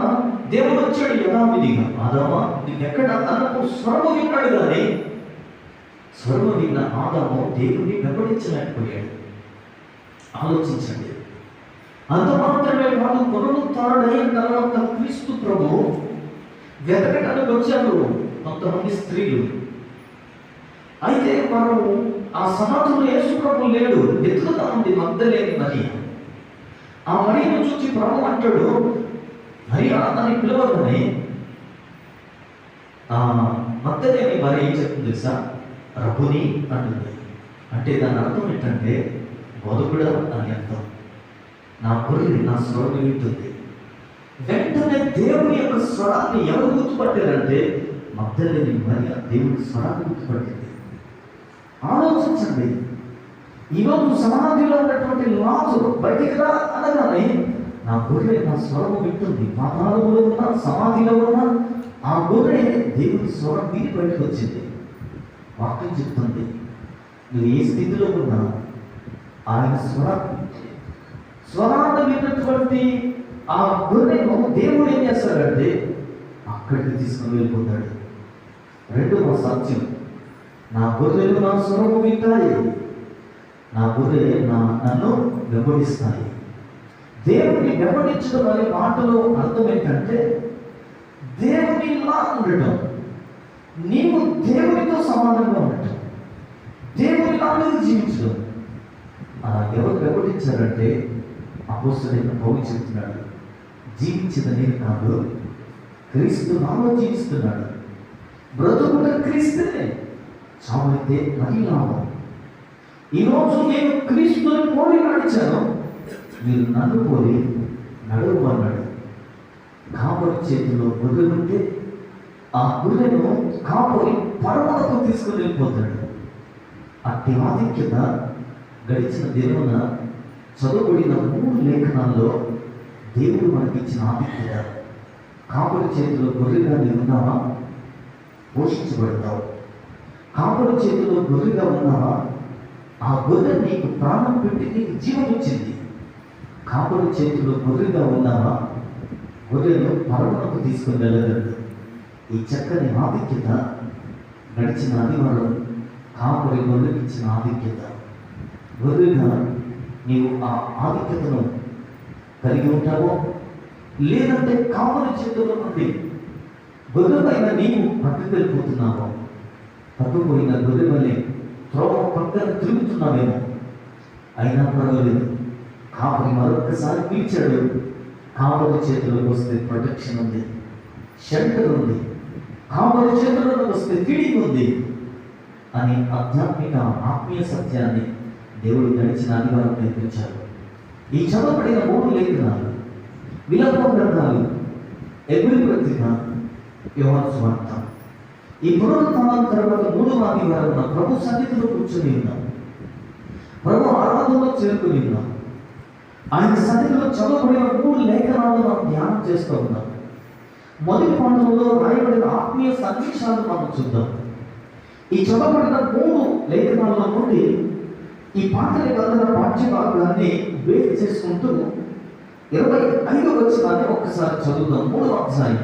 [SPEAKER 1] దేవుడు వచ్చాడు యథావిధిగా, ఆదామా నీకెక్కడ అన్నప్పుడు స్వరము విన్నాడు. కానీ స్వరము విన్న ఆదాము దేవుడిని వెంబడించలేకపోయాడు. ఆలోచించండి. అంత మాత్రమే కాదు, పునరుత్థానుడైన తర్వాత క్రీస్తు ప్రభు వెతకడానికి వచ్చారు కొంతమంది స్త్రీలు. అయితే మనం ఆ సమాజంలో యేసు ప్రభు లేడు, వెతుకుతా ఉంది మగ్దలేని మరియ. ఆ మరియను చూసి ప్రభు అంటాడు, మరియా అని పిలవగానే మగ్దలేని మరియ ఏం చెప్తుంది తెలుసా? రబ్బుని అంటుంది. అంటే దాని అర్థం ఏంటంటే బోధకుడా అని అర్థం. నా గొర్రె నా స్వరం వింటుంది. వెంటనే దేవుని యొక్క స్వరాన్ని ఎవరు గుర్తుపట్టారంటే మగ్దలేని మరియ దేవుని స్వరాన్ని గుర్తుపట్టింది. ఆలోచించండి. ఈరోజు సమాధిలో ఉన్నటువంటి లాజరు బయటికి రా అనగానే నా గొర్రె నా స్వరము వింటుంది. పాతాళంలో ఉన్న సమాధిలో ఉన్న ఆ గొర్రె దేవుని స్వరం విని బయటకు వచ్చింది. వాక్యం చెప్తుంది, నువ్వు ఏ స్థితిలో ఉన్నా ఆయన స్వరాన్ని విన్నటువంటి ఆ గొర్రెను దేవుడు ఏం చేస్తాడంటే అక్కడికి తీసుకుని వెళ్ళిపోతాడు. రెండవ సాక్ష్యం, నా గొర్రెలు నా స్వరము వింటాయి, నా గొర్రె నన్ను వెంబడిస్తాయి. దేవుని వెంబడించడం అనే మాటలో అర్థం ఏంటంటే దేవునిలా ఉండటం, నీవు దేవునితో సమానంగా ఉండటం, దేవునిలా నువ్వు జీవించడం. ఎవరు వెంబడించారంటే అపోస్తలుడైన పౌలు చెప్తున్నాడు, జీవించిన నేను కాదు, క్రీస్తు నాలో జీవిస్తున్నాడు. బ్రతుకున్న క్రీస్తునే, చావైతే మరి లాభం. ఈరోజు నేను క్రీస్తుని పోలి నడిచాను, మీరు నన్ను పోలి నడవమన్నాడు. కాపరి చేతిలో గొర్రె ఉంటే ఆ గొర్రెను కాపరి పరమకు తీసుకుని వెళ్ళిపోతాడు. అట్టి ఆధిక్యత గడిచిన దినమున చదువుబడిన 3 లేఖనాల్లో దేవుడు మనకిచ్చిన ఆధిక్యత. కాపరి చేతిలో గొర్రెగా నీవు ఉన్నావా? పోషించబడతావు. కాపరి చేతిలో గొర్రెగా ఉన్నావా? ఆ గొర్రె నీకు ప్రాణం పెట్టి నీకు జీవం ఇచ్చింది. కాపరి చేతిలో గొర్రెగా ఉన్నావా? గొర్రెను పరమకు తీసుకుని వెళ్ళగలదు. ఈ చక్కని ఆధిక్యత గడిచిన ఆదివారం కాపరి గొర్రెకి ఇచ్చిన ఆధిక్యత. గొర్రెగా నీవు ఆ ఆధిక్యతను కలిగి ఉంటావో, లేదంటే కాపరి చేతుల్లో నుండి గొర్రె పైన నీవు పట్టుకెళ్ళిపోతున్నావో, తప్పిపోయిన గొర్రె వల్లే త్రోవ పక్కన తిరుగుతున్నావేమో. అయినా పర్వాలేదు, కాపరి మరొక్కసారి పిలిచాడు. కాపరి చేతిలోకి వస్తే ప్రొటెక్షన్ ఉంది, షెల్టర్ ఉంది, కాపరి చేతుల్లోకి వస్తే ఫీడింగ్ ఉంది అని ఆధ్యాత్మిక ఆత్మీయ సత్యాన్ని దేవుడు గడిచిన ఆదివారం నేర్పించారు. ఈ చదవబడిన 3 లేఖనాలు, విలాప గ్రంథాలు, హెబ్రీ పత్రిక, యోహాను సువార్త, ఈ పునరుత్థానం తర్వాత 3వ ఆదివారం ప్రభు సన్నిధిలో కూర్చొని ఉన్నాం. ప్రభు ఆరాధనలో చేరుకుని ఉన్నాం. ఆయన సన్నిధిలో చదవబడిన 3 లేఖనాలను మనం ధ్యానం చేస్తూ ఉన్నాం. మొదటి పాఠంలో రాయబడిన ఆత్మీయ సందేశాలను మనం చూద్దాం. ఈ చదవబడిన 3 లేఖనాల నుండి ఈ పాఠ నిబంధన పాఠ్య భాగాన్ని వేరు చేసుకుంటూ 25వ వచనాన్ని ఒక్కసారి చదువుదాం. 3వ అధ్యాయం.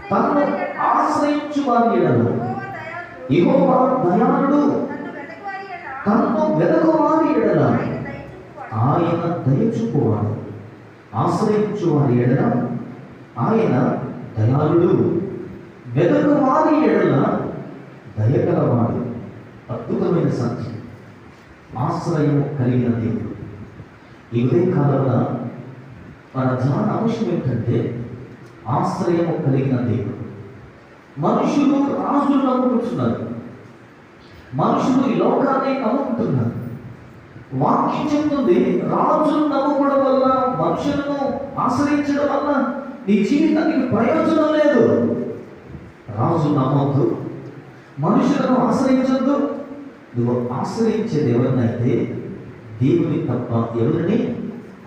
[SPEAKER 1] తనను ఆశ్రయించు వారి ఎడల యెహోవా దయాళుడు, తనను వెదకు వారి ఎడల ఆయన దయ చూపువాడు. ఆశ్రయించు వారి ఎడల ఆయన దయాళుడు, వెదకు వారి ఎడల దయగలవాడు. అద్భుతమైన సత్యం. ఆశ్రయం కలిగిన దేవుడు. ఈ ఉదయకాలంలో మన ధ్యాన అంశం ఏంటంటే ఆశ్రయము కలిగిన దేవుడు. మనుషులు రాజులు నమ్ముకుంటున్నారు, మనుషులు ఈ లోకాన్ని నమ్ముకుంటున్నారు. వాక్యం చెప్తుంది, రాజులు నమ్ముకోవడం వల్ల, మనుషులను ఆశ్రయించడం వల్ల నీ జీవితానికి ప్రయోజనం లేదు. రాజు నమ్మొద్దు, మనుషులను ఆశ్రయించొద్దు. నువ్వు ఆశ్రయించేది ఎవరినైతే దేవుని తప్ప ఎవరిని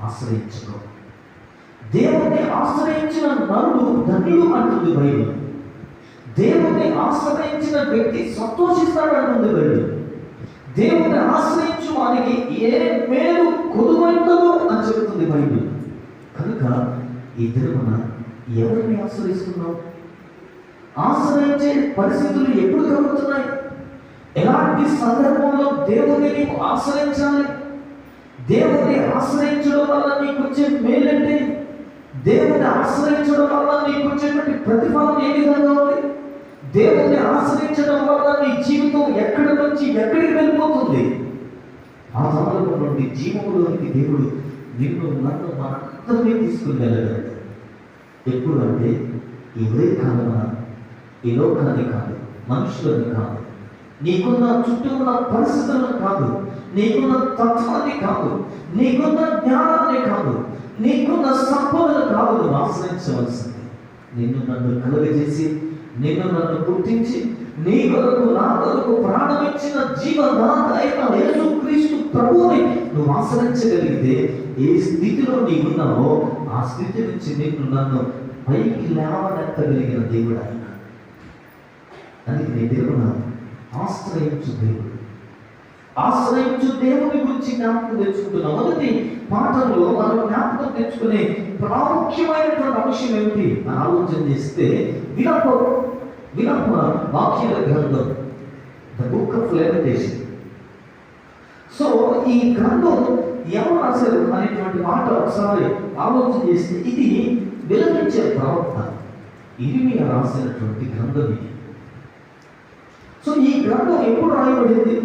[SPEAKER 1] ఆశ్రయించను. దేవుణ్ణి ఆశ్రయించిన నరుడు ధన్యుడు అంటుంది బైబిల్. దేవుణ్ణి ఆశ్రయించిన వ్యక్తి సంతోషిస్తాడు అంటుంది బైబిల్. దేవుణ్ణి ఆశ్రయించు వానికి ఏ మేలు కొదువైందో అని చెబుతుంది బైబిల్. కనుక ఈ దినమున ఎవరిని ఆశ్రయిస్తున్నావు? ఆశ్రయించే పరిస్థితులు ఎప్పుడు కలుగుతున్నాయి? ఎలాంటి సందర్భంలో దేవుణ్ణి నీకు ఆశ్రయించాలి? దేవుణ్ణి ఆశ్రయించడం వల్ల నీకు వచ్చే మేలంటే, దేవుణ్ణి ఆశ్రయించడం వల్ల నీకు వచ్చేటువంటి ప్రతిఫలం ఏ విధంగా ఉంది? దేవుణ్ణి ఆశ్రయించడం వల్ల నీ జీవితం ఎక్కడి నుంచి ఎక్కడికి వెళ్ళిపోతుంది? ఆ తమలో నుండి జీవములోనికి దేవుడు నిన్ను నన్ను మనందరినీ తీసుకుని వెళ్ళగలడు. ఎప్పుడు అంటే ఈ ఉదయ కాలమున ఈ లోకాన్ని కాదు, మనుషులని కాదు, నీకున్న చుట్టూ ఉన్న పరిస్థితులను కాదు, నీకున్న తత్వాన్ని కాదు, నీకున్న జ్ఞానాన్ని కాదు, నీకున్న సంపదను కాదు నువ్వు ఆశ్రయించవలసింది. నిన్ను నన్ను కలుగజేసి, నిన్ను నన్ను గుర్తించి, నీ కొరకు నా కొరకు ప్రాణమిచ్చిన జీవదాత అయిన యేసుక్రీస్తు ప్రభువుని నువ్వు ఆశ్రయించగలిగితే, ఏ స్థితిలో నీవున్నావో ఆ స్థితి నుంచి నిన్ను నన్ను పైకి లేవనెత్తగలిగిన దేవుడు ఆయన. అందుకే దేవుడు ఆశ్రయించు దేవుడు. ఆశ్రయించు దేవుని గురించి జ్ఞాపకం తెచ్చుకుంటున్నాం. మొదటి పాఠంలో మనం జ్ఞాపకం తెచ్చుకునే ప్రాముఖ్యమైనటువంటి అంశం ఏమిటి అని ఆలోచన చేస్తే, వినప వాక్యాల గ్రంథం, the book of levitation. So ఈ గ్రంథం ఎవరు రాశారు అనేటువంటి మాట ఒకసారి ఆలోచన చేస్తే, ఇది విలపించే ప్రవక్త ఇర్మియా రాసినటువంటి గ్రంథం ఇది. సో ఈ గ్రంథం ఎప్పుడు రాయబడింది?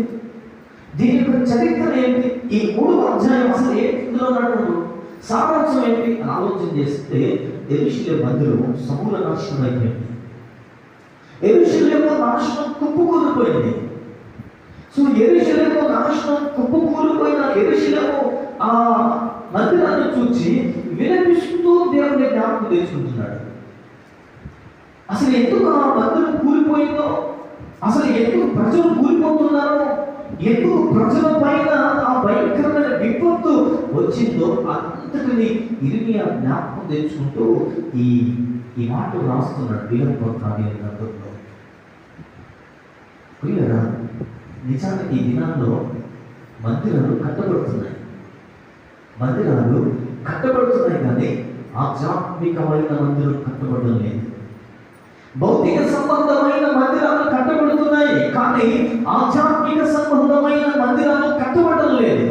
[SPEAKER 1] దీని యొక్క చరిత్ర ఏంటి? ఈ 3 అధ్యాయం అసలు ఇందులో ఉన్నటువంటి సారాంశం ఏంటి అని ఆలోచన చేస్తే, యెరూషలేము మందిరం సమూల నాశనం అయిపోయింది. యెరూషలేము నాశనం కుప్పకూలిపోయింది. సో యెరూషలేము నాశనం కుప్పకూలిపోయిన యెరూషలేము ఆ మందిరాన్ని చూసి విలపిస్తూ దేవుని జ్ఞాపకం తెచ్చుకుంటున్నాడు. అసలు ఎందుకు ఆ మందిరం కూలిపోయిందో, అసలు ఎందుకు ప్రజలు కూలిపోతున్నారో, ఎందుకు ప్రజల పైన ఆ భయంకరమైన విపత్తు వచ్చిందో అంతటిని ఇర్మియా జ్ఞాపకం తెచ్చుకుంటూ ఈ మాట రాస్తున్నాడు విలప కావ్య గ్రంథంలో. ప్రియులారా, నిజానికి ఈ దినాల్లో మందిరాలు కట్టబడుతున్నాయి. మందిరాలు కట్టబడుతున్నాయి కానీ ఆధ్యాత్మికమైన మందిరం కట్టబడడం లేదు. భౌతిక సంబంధమైన మందిరాలు కట్టబడుతున్నాయి కానీ ఆధ్యాత్మిక సంబంధమైన మందిరాలు కట్టబడడం లేదు.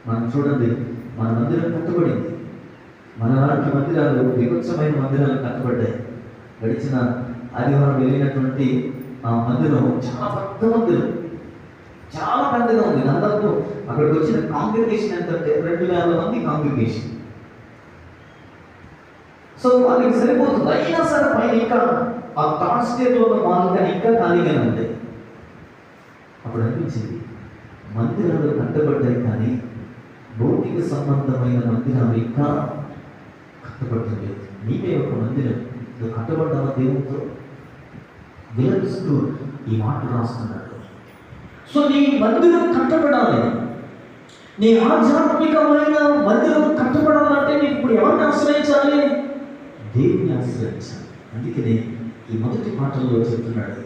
[SPEAKER 1] మనం చూడండి, మన మందిరం కట్టబడింది. మన లాంటి మందిరాలు, వివక్షమైన మందిరాలు కట్టబడ్డాయి. గడిచిన ఆదివారం వెళ్ళినటువంటి ఆ మందిరం చాలా పెద్ద మందిరం, చాలా పెద్దగా ఉంది. దాదాపు అక్కడికి వచ్చిన కాంగ్రిగేషన్ ఎంతంటే 2000 మంది కాంగ్రిగేషన్. సో వాళ్ళకి సరిపోతుంది. అయినా సరే పైన ఇంకా ఆ థర్డ్ స్టేజ్లో ఉన్న వాళ్ళకి ఇంకా ఖాళీగానే ఉంది. అప్పుడు అనిపించింది, మందిరాలు కట్టబడ్డాయి కానీ భౌతిక సంబంధమైన మందిరాలు ఇంకా కట్టబడలేదు. నీవే ఒక మందిరం, నువ్వు కట్టబడ్డావా దేవునితో? విలపిస్తూ ఈ మాట రాస్తున్నాడు. సో నీ మందిరం కట్టబడాలి, నీ ఆధ్యాత్మికమైన మందిరం కట్టబడాలంటే నీకు ఇప్పుడు ఎవరిని ఆశ్రయించాలి? దేవుని ఆశ్రయించాలి. అందుకనే ఈ మొదటి పాఠంలో చెప్తున్నాడు,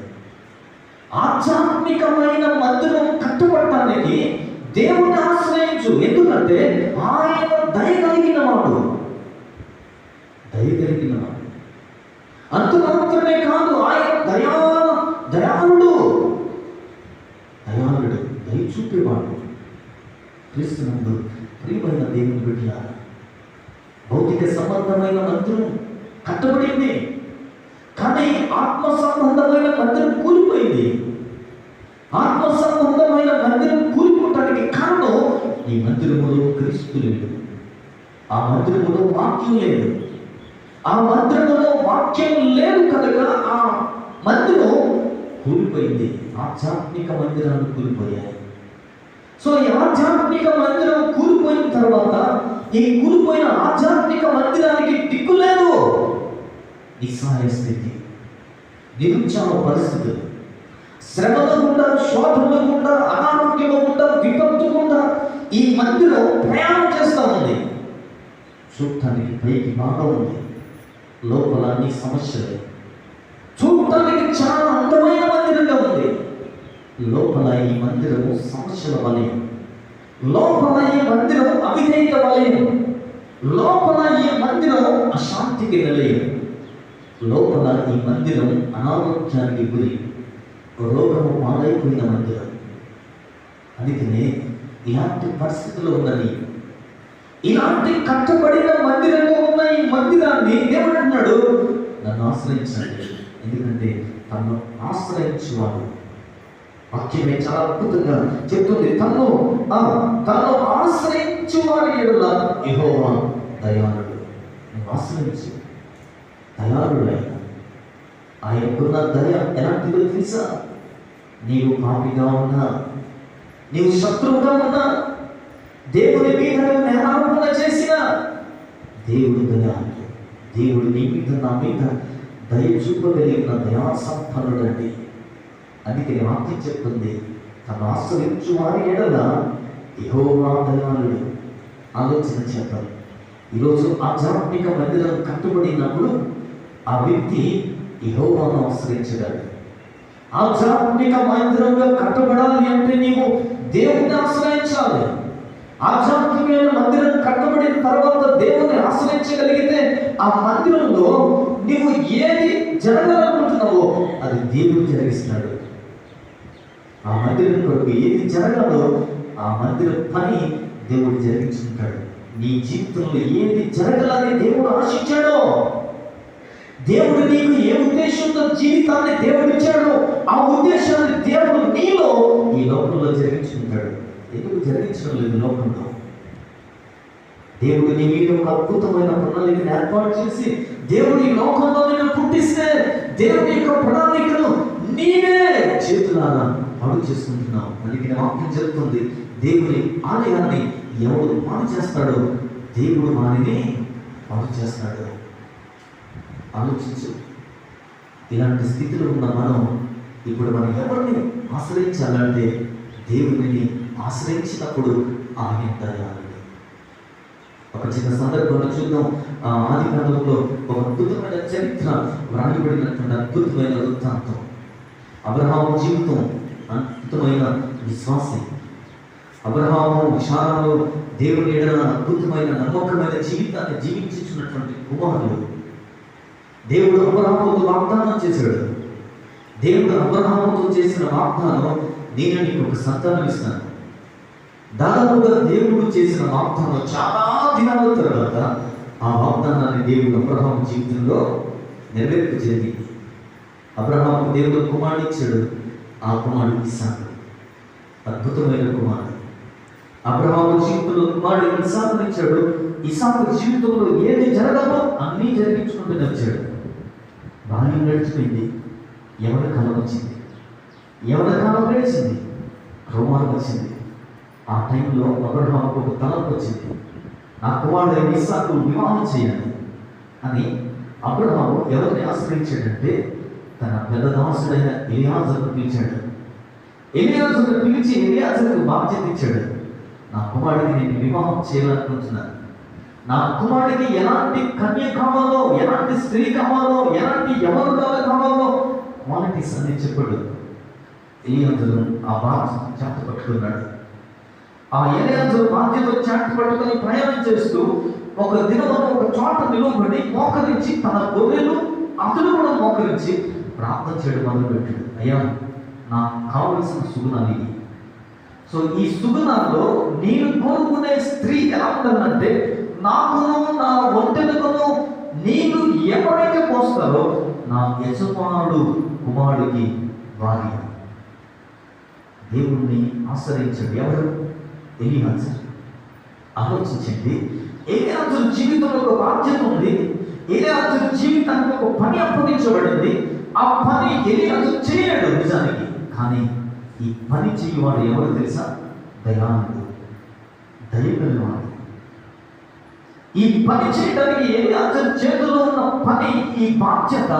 [SPEAKER 1] ఆధ్యాత్మికమైన మందిరం కట్టబడటానికి దేవుని ఆశ్రయించు. ఎందుకంటే ఆయన దయ కలిగిన వాడు. అంత మాత్రమే కాదు, ఆయన దయాళుడు, దయ చూపేవాడు. క్రీస్తునందు ప్రియమైన దేవుని బిడ్డలారా, భౌతిక సంబంధమైన మందిరం కట్టబడింది కానీ ఆత్మ సంబంధమైన మందిరం కూలిపోయింది. ఆత్మ సంబంధమైన మందిరం కూలిపోవటానికి కారణం, ఈ మందిరములో క్రీస్తు లేడు, ఆ మందిరములో వాక్యం లేదు. ఆ మందిరములో వాక్యం లేదు కనుక ఆ మందిరం కూలిపోయింది. ఆధ్యాత్మిక మందిరాలు కూలిపోయాయి. సో ఈ ఆధ్యాత్మిక మందిరం కూలిపోయిన తర్వాత ఈ కూలిపోయిన ఆధ్యాత్మిక మందిరానికి దిక్కు లేదు. నిస్సహాయ స్థితి, నిరుత్సాహ పరిస్థితులు, శ్రమల గుండా, శోధనల గుండా, అనారోగ్యం గుండా, విపత్తు గుండా ఈ మందిరం ప్రయాణం చేస్తూ ఉంది. చూడటానికి పైకి బాగా ఉంది, లోపల అన్ని సమస్యలే. చూడటానికి చాలా అందమైన మందిరంగా ఉంది, లోపల ఈ మందిరము సమస్యల వలయం, లోపల ఈ మందిరం అవిధేయత వలయం, లోపల ఈ మందిరం అశాంతికి నిలయం, లోపల ఈ మందిరం అనారోగ్యానికి గురి, రోగము పాలైపోయిన మందిరం. అందుకనే ఇలాంటి పరిస్థితుల్లో ఉన్నది, ఇలాంటి కట్టబడిన మందిరంలో ఉన్న ఈ మందిరాన్ని దేవుడు అంటున్నాడు, నన్ను ఆశ్రయించండి, ఎందుకంటే తను ఆశ్రయించువాడు. వాక్యమే చాలా అద్భుతంగా చెప్తుంది, తను ఆశ్రయించువారి ఎడల యెహోవా దయాళుడు. నువ్వు ఆశ్రయించు, దయాళుడైన ఆయనకున్న దయ ఎలాంటిదో తెలుసా? నీవు పాపిగా ఉన్నా, నీవు శత్రువుగా ఉన్నా, దేవుని మీద నేరారోపణ చేసిన దేవుడు దయాళుడు. దేవుడు నీ మీద, నా మీద దయ చూపగలిగిన దయా సంపన్నుడండి. అందుకే వాక్యం చెప్తుంది, తను ఆశ్రయించు వారి ఎడల యెహోవా దయాళుడు. ఆలోచన చేద్దాం. ఈరోజు ఆధ్యాత్మిక మందిరం కట్టుబడినప్పుడు ఆ వ్యక్తి యెహోవాను ఆశ్రయించగలడు. ఆధ్యాత్మిక మందిరంగా కట్టబడాలి అంటే నీవు దేవుని ఆశ్రయించాలి. ఆధ్యాత్మికమైన మందిరం కట్టబడిన తర్వాత దేవుని ఆశ్రయించగలిగితే ఆ మందిరంలో నీవు ఏది జరగాలనుకుంటున్నావో అది దేవుడు జరిగిస్తున్నాడు. ఆ మందిరం కొరకు ఏది జరగాలో ఆ మందిర పని దేవుడు జరిగించుకుంటాడు. నీ జీవితంలో ఏది జరగాలని దేవుడు ఆశించాడో, దేవుడు నీకు ఏ ఉద్దేశంతో జీవితాన్ని దేవుడు ఇచ్చాడో ఆ ఉద్దేశాన్ని దేవుడు నీలో ఈ లోకంలో జరిగించుకుంటాడు. ఎందుకు జరిగించడం లేదు? లోకంలో దేవుడు నీ మీద ఒక అద్భుతమైన ప్రణాళికను ఏర్పాటు చేసి దేవుడు ఈ లోకంలో నేను పుట్టిస్తే దేవుడి యొక్క ప్రణాళికను నీవే చేతులారా పాడు చేసుకుంటున్నావు. అందుకని వాక్యం చెప్తుంది, దేవుని ఆలయాన్ని ఎవడు పాడు చేస్తాడో దేవుడు వారిని పాడు చేస్తాడు. ఆలోచించు. ఇలాంటి స్థితిలో ఉన్న ఇప్పుడు మనం ఎవరిని ఆశ్రయించాలంటే దేవుడిని ఆశ్రయించినప్పుడు ఆయన దయాళుడు. ఒక చిన్న సందర్భంలో చూద్దాం. ఆదికాండంలో ఒక అద్భుతమైన చరిత్ర వ్రాయబడినటువంటి అద్భుతమైన వృత్తాంతం. అబ్రహాము జీవితం అద్భుతమైన విశ్వాసి. అబ్రహాము విషారంలో దేవుని ఎడల అద్భుతమైన నమ్మకమైన జీవితాన్ని జీవించుచున్నటువంటి కుమారుడు. దేవుడు అబ్రహాముతో వాగ్దానం చేశాడు. దేవుడు అబ్రహాముతో చేసిన వాగ్దానం, నేను నీకు ఒక సంతానం ఇస్తాను. దాదాపుగా దేవుడు చేసిన వాగ్దానం చాలా దినాల తర్వాత ఆ వాగ్దానాన్ని దేవుడు అబ్రహాము జీవితంలో నెరవేర్పు జరిగింది. అబ్రహాము దేవుడు కుమారుడు ఇచ్చాడు. ఆ కుమారుడు ఇస్సాకు, అద్భుతమైన కుమారుడు. అబ్రహాము జీవితంలో కుమారుడు ఇస్సాకును ఇచ్చాడు. ఇస్సాకు జీవితంలో ఏది జరగాలో అన్నీ జరిగించుకుంటూ వచ్చాడు. బాల్యం నడిచిపోయింది, యవన కాలం వచ్చింది, యవన కాలం గడిచింది, రోమానం వచ్చింది. ఆ టైంలో అబ్రహాముకు ఒక తలంపు వచ్చింది, నా కుమారుడైన ఇస్సాకు వివాహం చేయాలి అని. అబ్రహాము ఎవరిని ఆశ్రయించాడంటే తన పెద్ద దాసుడైన ఎలియాజరును పిలిచాడు. ఎలియాజరును పిలిచి ఎలియాజరుకు బాధ్యత ఇచ్చాడు. నా కుమారుడికి నేను వివాహం చేయాలనుకుంటున్నాను. నా కుమారుడికి ఎలాంటి కన్య కావాలో, ఎలాంటి స్త్రీ కావాలో, ఎలాంటి యవనురాలు కావాలో క్వాలిటీస్ అన్ని చెప్పాడు. ఎలియాజరు ఆ బాధ్యత చేత పట్టుకున్నాడు. ఆ ఎలియాజరు బాధ్యత చేత పట్టుకొని ప్రయాణం చేస్తూ ఒక దినం ఒక చోట నిలబడి మోకరించి తన గొర్రెలు అతడు కూడా మోకరించి ప్రార్థన చేయడం మొదలుపెట్టాడు. అయ్యా, నాకు కావలసిన సుగుణాలు ఇవి. సో ఈ సుగుణాల్లో నేను కోరుకునే స్త్రీ ఎలా ఉండాలంటే, నాకును నా ఒంటెలకును నీకు ఎవరైతే పోస్తారో నా యజమానుడు కుమారుడికి భార్య. దేవుణ్ణి ఆశ్రయించాడు. ఎవరు? ఎలియాజరు. ఆలోచించండి. ఎలియాజరు జీవితంలో ఒక బాధ్యత ఉంది. ఎలియాజరు జీవితానికి ఒక పని అప్పగించబడింది. ఆ పని ఎలియాజరు చేయలేడు నిజానికి. కానీ ఈ పని చేయవాడు ఎవరు తెలుసా? దయాళుడు, దయగలవాడు. ఈ పని చేయడానికి ఎలియాజరు చేతిలో ఉన్న పని, ఈ బాధ్యత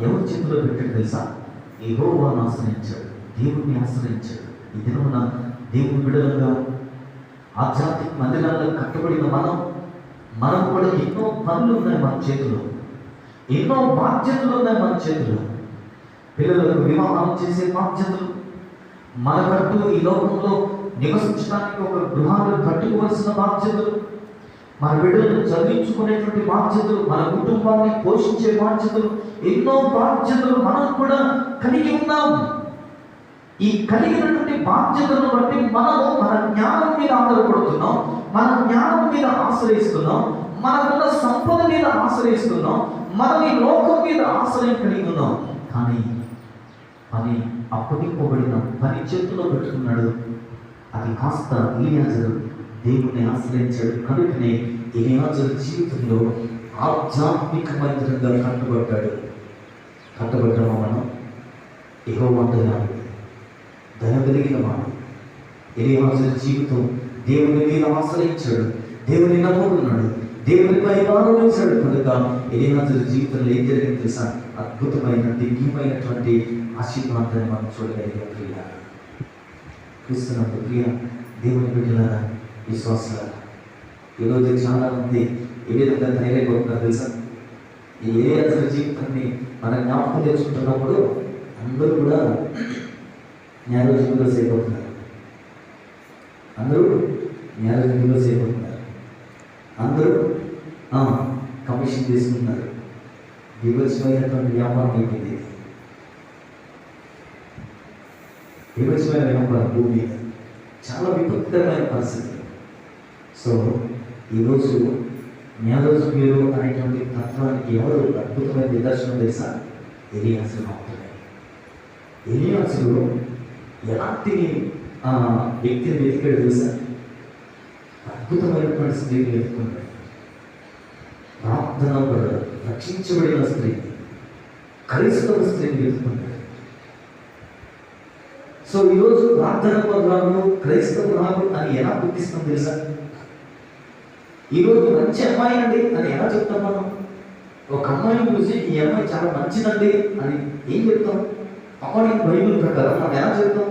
[SPEAKER 1] ఎవరి చేతిలో పెట్టాడు తెలుసా? యెహోవాను ఆశ్రయించాడు, దేవుణ్ణి ఆశ్రయించాడు. ఈ దినమున దేవుని బిడ్డలుగా ఆధ్యాత్మిక మందిరాల్లో కట్టబడిన మనం కూడా ఎన్నో పనులు ఉన్నాయి మన చేతిలో, ఎన్నో బాధ్యతలు ఉన్నాయి మన చేతిలో. పిల్లలకు వివాహం చేసే బాధ్యతలు, మనకంటూ ఈ లోకంలో నివసించడానికి ఒక గృహాన్ని కట్టుకోవాల్సిన బాధ్యతలు, మన బిడ్డలను చదివించుకునేటువంటి బాధ్యతలు, మన కుటుంబాన్ని పోషించే బాధ్యతలు, ఎన్నో బాధ్యతలు మనం కూడా కలిగి ఉన్నాం. ఈ కలిగినటువంటి బాధ్యతలను బట్టి మనము మన జ్ఞానం మీద ఆధారపడుతున్నాం, మన జ్ఞానం మీద ఆశ్రయిస్తున్నాం, మనకున్న సంపద మీద ఆశ్రయిస్తున్నాం, మనం ఈ లోకం మీద ఆశ్రయం కలిగి ఉన్నాం. కానీ పని అప్పగింపబడిన పని చేతిలో పెట్టుకున్నాడు. అది కాస్త ఎలియాజరు దేవుణ్ణి ఆశ్రయించాడు. కనుకనే ఎలియాజరు జీవితంలో ఆధ్యాత్మిక మందిరంగా కట్టబడ్డాము మనం. యెహోవా దయ కలిగిన వాడు. ఎలియాజరు జీవితం దేవుని మీద ఆశ్రయించాడు, దేవుని నమ్ముకున్నాడు, దేవునిపై ఆరోపించాడు. కనుక ఎలియాజరు జీవితంలో ఏం జరిగింది తెలుసా? అద్భుతమైన దివ్యమైనటువంటి ఆశీర్వాదాన్ని మనం చూడగలిగే ప్రియ క్రీస్తునందు ప్రియ దేవుని బిడ్డలారా, విశ్వాసాలు ఈరోజు చాలా మంది ఏ విధంగా తయారైపోతున్నారు తెలుసా? ఈ ఎలియాజరు జీవితాన్ని మన జ్ఞాపకం తెచ్చుకుంటున్నప్పుడు అందరూ కూడా మ్యారేజ్ డివోర్స్ అయిపోతున్నారు. అందరూ మ్యారేజ్ డివోర్స్ అయిపోతున్నారు. అందరూ కమిషన్ తీసుకుంటున్నారు. వివత్సమైనటువంటి వ్యాపారం అయిపోయింది. వివత్సమైన వ్యాపారం భూమి మీద చాలా విపత్కరమైన పరిస్థితి. సో ఈరోజు మ్యారేజ్ బ్యూరో అనేటువంటి తత్వానికి ఎవరు అద్భుతమైన నిదర్శనం తెలుసా? ఎలియాజరు మాత్రమే. ఎలియాజరు ఎలాంటి వ్యక్తిని వెతికాడు తెలుసా? అద్భుతమైనటువంటి స్త్రీని వెతుకున్నాడు. ప్రార్థన పరుడు, రక్షించబడిన స్త్రీ, క్రైస్తవ స్త్రీని వెతుకున్నాడు. సో ఈరోజు ప్రార్థన పరులు, క్రైస్తవురాలు అని ఎలా గుర్తిస్తాం తెలుసా? ఈరోజు మంచి అమ్మాయి అండి అని ఎలా చెప్తాం మనం? ఒక అమ్మాయిని చూసి ఈ అమ్మాయి చాలా మంచిదండి అని ఏం చెప్తాం? అకార్డింగ్ బైబిల్ ప్రకారం మనం ఎలా చెప్తాం?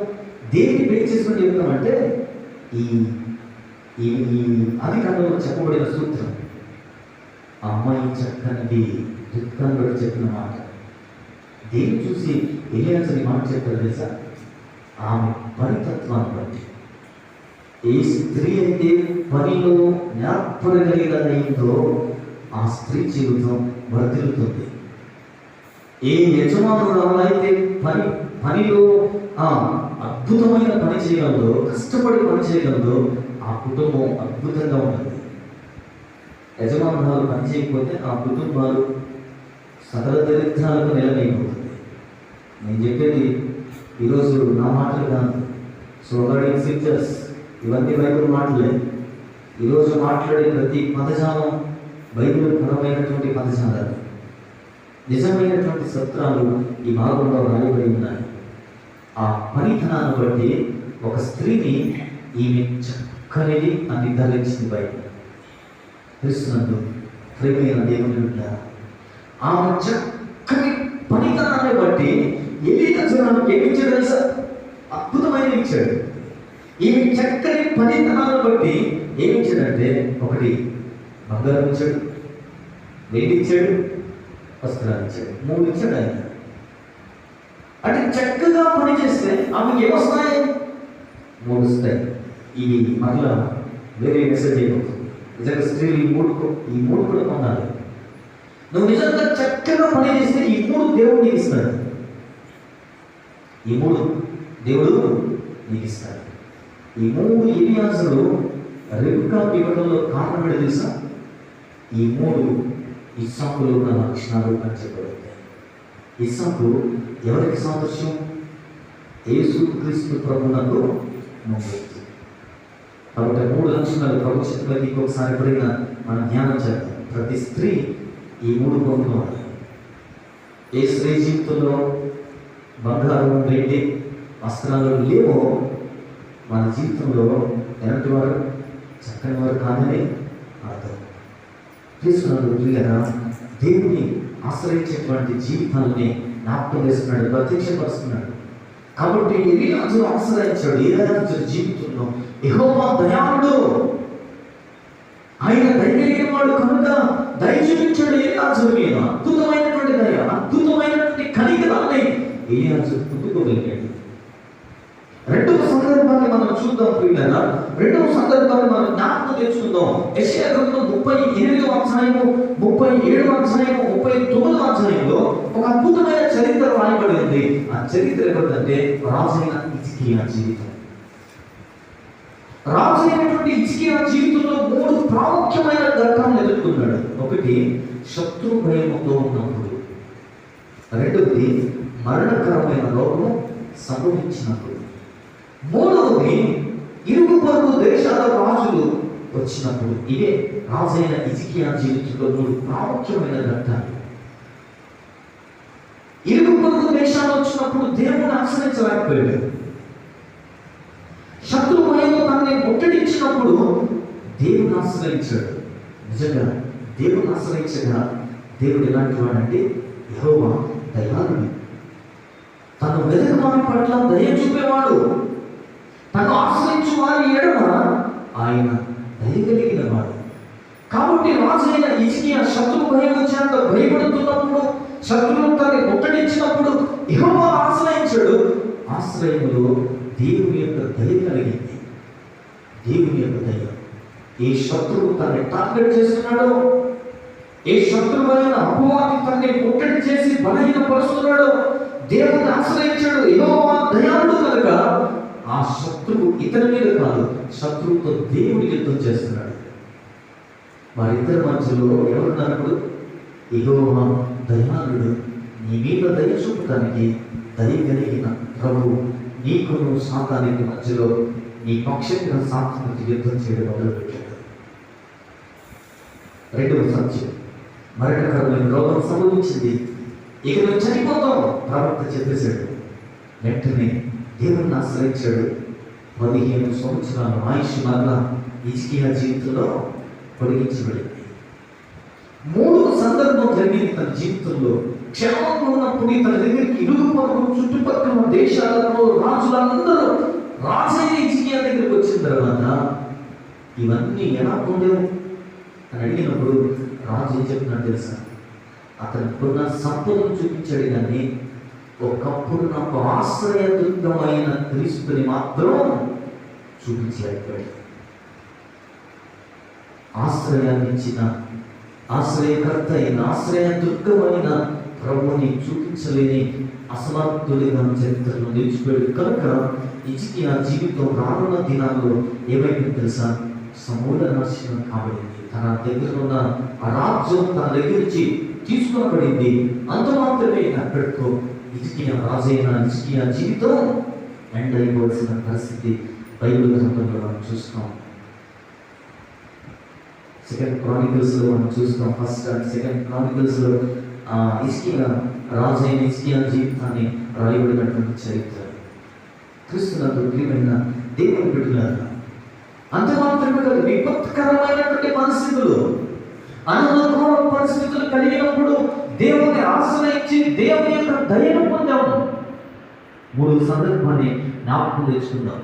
[SPEAKER 1] దేన్ని బేస్ చేసుకుని చెప్తామంటే ఈ ఈ ఆది కాలంలో చెప్పబడిన సూత్రం, ఆ అమ్మాయి చక్కనిది, దుఃఖాన్ని బట్టి చెప్పిన మాట. దేన్ని చూసి ఎలియాజరు మాట చెప్పారు తెలుసా? ఆమె పరితత్వాన్ని బట్టి. ఏ స్త్రీ అయితే పనిలో నేర్పడగలిగినదైందో ఆ స్త్రీ జీవితం వర్ధిల్లుతుంది. ఏ యజమానుడు అయితే పనిలో అద్భుతమైన పని చేయగలదో, కష్టపడి పని చేయగలదో ఆ కుటుంబం అద్భుతంగా ఉంటుంది. యజమానులు పని చేయకపోతే ఆ కుటుంబాలు సకల దరిద్రాలకు నిలమైపోతుంది. నేను చెప్పేది ఈరోజు నా మాటలు కాదు, సోగాడింగ్ సిక్చర్స్, ఇవన్నీ బైబిల్ మాటలే. ఈరోజు మాట్లాడే ప్రతి పదజాలం బైబిల్ పరమైనటువంటి పదజాలాలు, నిజమైనటువంటి సత్రాలు ఈ భాగంలో రాయబడి ఉన్నాయి. ఆ పనితనాన్ని బట్టి ఒక స్త్రీని ఈమె చక్కనిది అని నిర్ధారించింది బైబిల్. క్రీస్తునందు ప్రియమైన దేవుని బిడ్డలారా, ఆమె చక్కని పనితనాన్ని బట్టి ఎలియాజరు ఏమిచ్చాడు తెలుసా? అద్భుతమైన ఇచ్చాడు. ఈమె చక్కని పనితనాన్ని బట్టి ఏమిచ్చాడంటే, ఒకటి బంగారం ఇచ్చాడు, వెండి ఇచ్చాడు, వస్త్రాలు ఇచ్చాడు, 3 ఇచ్చాడు ఆయన. అంటే చక్కగా పని చేస్తే ఆమెకి ఏమొస్తాయి? 3 వస్తాయి. ఇది మరలా వేరే మెసేజ్ అయిపోతుంది. నిజంగా స్త్రీలు ఈ మూడు కూడా పొందాలి. నువ్వు నిజంగా చక్కగా పని చేస్తే ఈ 3 దేవుడు నీకు ఇస్తాడు. ఈ 3 దేవుడు నీకు ఇస్తాడు. ఈ 3 ఎలియాజరు రెబెక్కాకు ఇవ్వడంలో కారణం ఏంటో తెలుసా? ఈ 3 ఇస్సాకులో ఉన్న లక్షణాలు అని చెప్పబడతాయి. ఇస్సాకు ఎవరికి సాదృశ్యం? యేసుక్రీస్తు ప్రభువునకు మొంగొచ్చు. కాబట్టి 3 లక్షణాలు ప్రభు చిత్తులకి ఇంకొకసారి ఎప్పుడైనా మనం ధ్యానం చేద్దాం. ప్రతి స్త్రీ ఈ 3 పొందుకోవాలి. ఏ స్త్రీ జీవితంలో బంగారం, వెండి, వస్త్రాలు లేవో మన జీవితంలో ఎలాంటి వారు, చక్కని వారు కాదని అర్థం. తీసుకున్నాడు ప్రియరా, దేవుని ఆశ్రయించేటువంటి జీవితాన్ని జ్ఞాపకం చేస్తున్నాడు, ప్రత్యక్షపరుస్తున్నాడు. కాబట్టి ఎలీయాజు ఆశ్రయించాడు. ఎలీయాజు జీవితంలో యెహోవా దయాళుడు, ఆయన దయగలిగిన వాడు కనుక దయ చూపించాడు ఎలీయాజు మీద. అద్భుతమైనటువంటి దయ, అద్భుతమైనటువంటి కనికరాన్ని ఎలీయాజు పొందుకోగలిగాడు. రెండవ సందర్భాన్ని మనం చూద్దాం ప్రియులారా. రెండవ సందర్భాన్ని మనం జ్ఞాపకం తెచ్చుకుందాం. యెషయా గ్రంథం 38వ అధ్యాయము, 37వ అధ్యాయము, 39వ అధ్యాయంలో ఒక అద్భుతమైన చరిత్ర రాయబడి ఉంది. ఆ చరిత్ర ఏమిటంటే రాజైన హిజ్కియా జీవితం. రాజైనటువంటి హిజ్కియా జీవితంలో 3 ప్రాముఖ్యమైన ఘట్టాలను ఎదుర్కొన్నాడు. ఒకటి, శత్రు భయముతో ఉన్నప్పుడు. రెండవది, మరణకరమైన రోగం సంభవించినప్పుడు. మూడవది, ఇరుగు పొరుగు దేశాల రాజులు వచ్చినప్పుడు. ఇవే రాజైన హిజ్కియా జీవితంలో 3 ప్రాముఖ్యమైన ఘట్టాలు. ఇరుగు పొరుగు దేశాలు వచ్చినప్పుడు దేవుని ఆశ్రయించలేకపోయాడు. శత్రు భయంతో తనని ముట్టడించినప్పుడు దేవుని ఆశ్రయించాడు. నిజంగా దేవుని ఆశ్రయించగా దేవుడు ఎలాంటి వాడంటే యెహోవా దయాళుడు. తను వెదకు వారి పట్ల దయ చూపేవాడు. తను ఆశ్రయించు వారి ఎడమ ఆయన దయగలిగిన వాడు. కాబట్టి రాజైన హిజ్కియా శత్రు భయం చేత భయపడుతున్నప్పుడు, శత్రువులు తనని ముట్టడించినప్పుడు యెహోవా ఆశ్రయించాడు. ఆశ్రయములో దేవుని యొక్క దయ కలిగింది. దేవుని యొక్క దయ. ఏ శత్రువు తనని టార్గెట్ చేస్తున్నాడో, ఏ శత్రువైన అపవాది తనని ముట్టడి చేసి బలహీనపరుస్తున్నాడో, దేవుని ఆశ్రయించాడు. యెహోవా దయాళుడు కనుక ఆ శత్రువు ఇతని మీద కాదు, శత్రువుతో దేవుడి యుద్ధం చేస్తున్నాడు. వారిద్దరి మధ్యలో ఎవరున్నప్పుడు యెహోవా దయాళుడు, నీ మీద దయ చూపడానికి దయ కలిగిన ప్రభువు నీకును సాతానికి మధ్యలో నీ పక్షంగా సాతానికి యుద్ధం చేయడం మొదలుపెట్టాడు. రెండవ సత్యం, మరణకరమైన రోగం సంభవించింది. ఇక నువ్వు చనిపోతావు ప్రవక్త చెప్పేశాడు. వెంటనే దేవుణ్ణి ఆశ్రయించాడు. 15 సంవత్సరాల ఆయుష్ మరలా హిజ్కియా జీవితంలో పొడిగించబడింది. 3 సందర్భం జరిగింది తన జీవితంలో. క్షేమంగా ఉన్నప్పుడు తన దగ్గరికి ఇరుగు పొరుగు చుట్టుపక్కల దేశాలలో రాజులందరూ రాజైన హిజ్కియా దగ్గరికి వచ్చిన తర్వాత ఇవన్నీ ఎలా ఉండేవి అని అడిగినప్పుడు రాజు ఏం చెప్తున్నాడు తెలుసా? అతనుకున్న సంపదను చూపించాడు, కానీ ఒకప్పుడు నాకు ఆశ్రయదుర్గమైన క్రీస్తుని మాత్రం చూపించలేకపోయాడు. ఆశ్రయాన్ని ఇచ్చిన, ఆశ్రయకర్త అయిన, ఆశ్రయదుర్గమైన ప్రభువుని చూపించలేని అసమర్థుడిగా చరిత్రలో నిలిచిపోయాడు. కనుక హిజ్కియా జీవితం రానున్న దినాల్లో ఏమైంది తెలుసా? సమూల నాశనం కాబడింది. తన దగ్గర ఉన్న ఆ రాజ్యం తన దగ్గర నుంచి తీసుకునబడింది. అంత మాత్రమే అక్కడితో హిజ్కియా రాజైన హిజ్కియా జీవితం ఎండ్ అయిపోవాల్సిన పరిస్థితి బైబిల్ గ్రంథంలో మనం చూస్తాం. 2 Chronicles లో మనం చూస్తాం. 1st and 2nd Chronicles లో హిజ్కియా రాజైన హిజ్కియా జీవితాన్ని రాయబడినటువంటి చరిత్ర. క్రీస్తునందు ప్రియమైన దేవుని బిడ్డలారా, అంత మాత్రమే కాదు, విపత్కరమైనటువంటి పరిస్థితులు, అనుకూల పరిస్థితులు కలిగినప్పుడు దేవుని ఆశ్రయించి దేవుని యొక్క దయను పొందాము. 3 సందర్భాన్ని జ్ఞాపకం తెచ్చుకుందాం.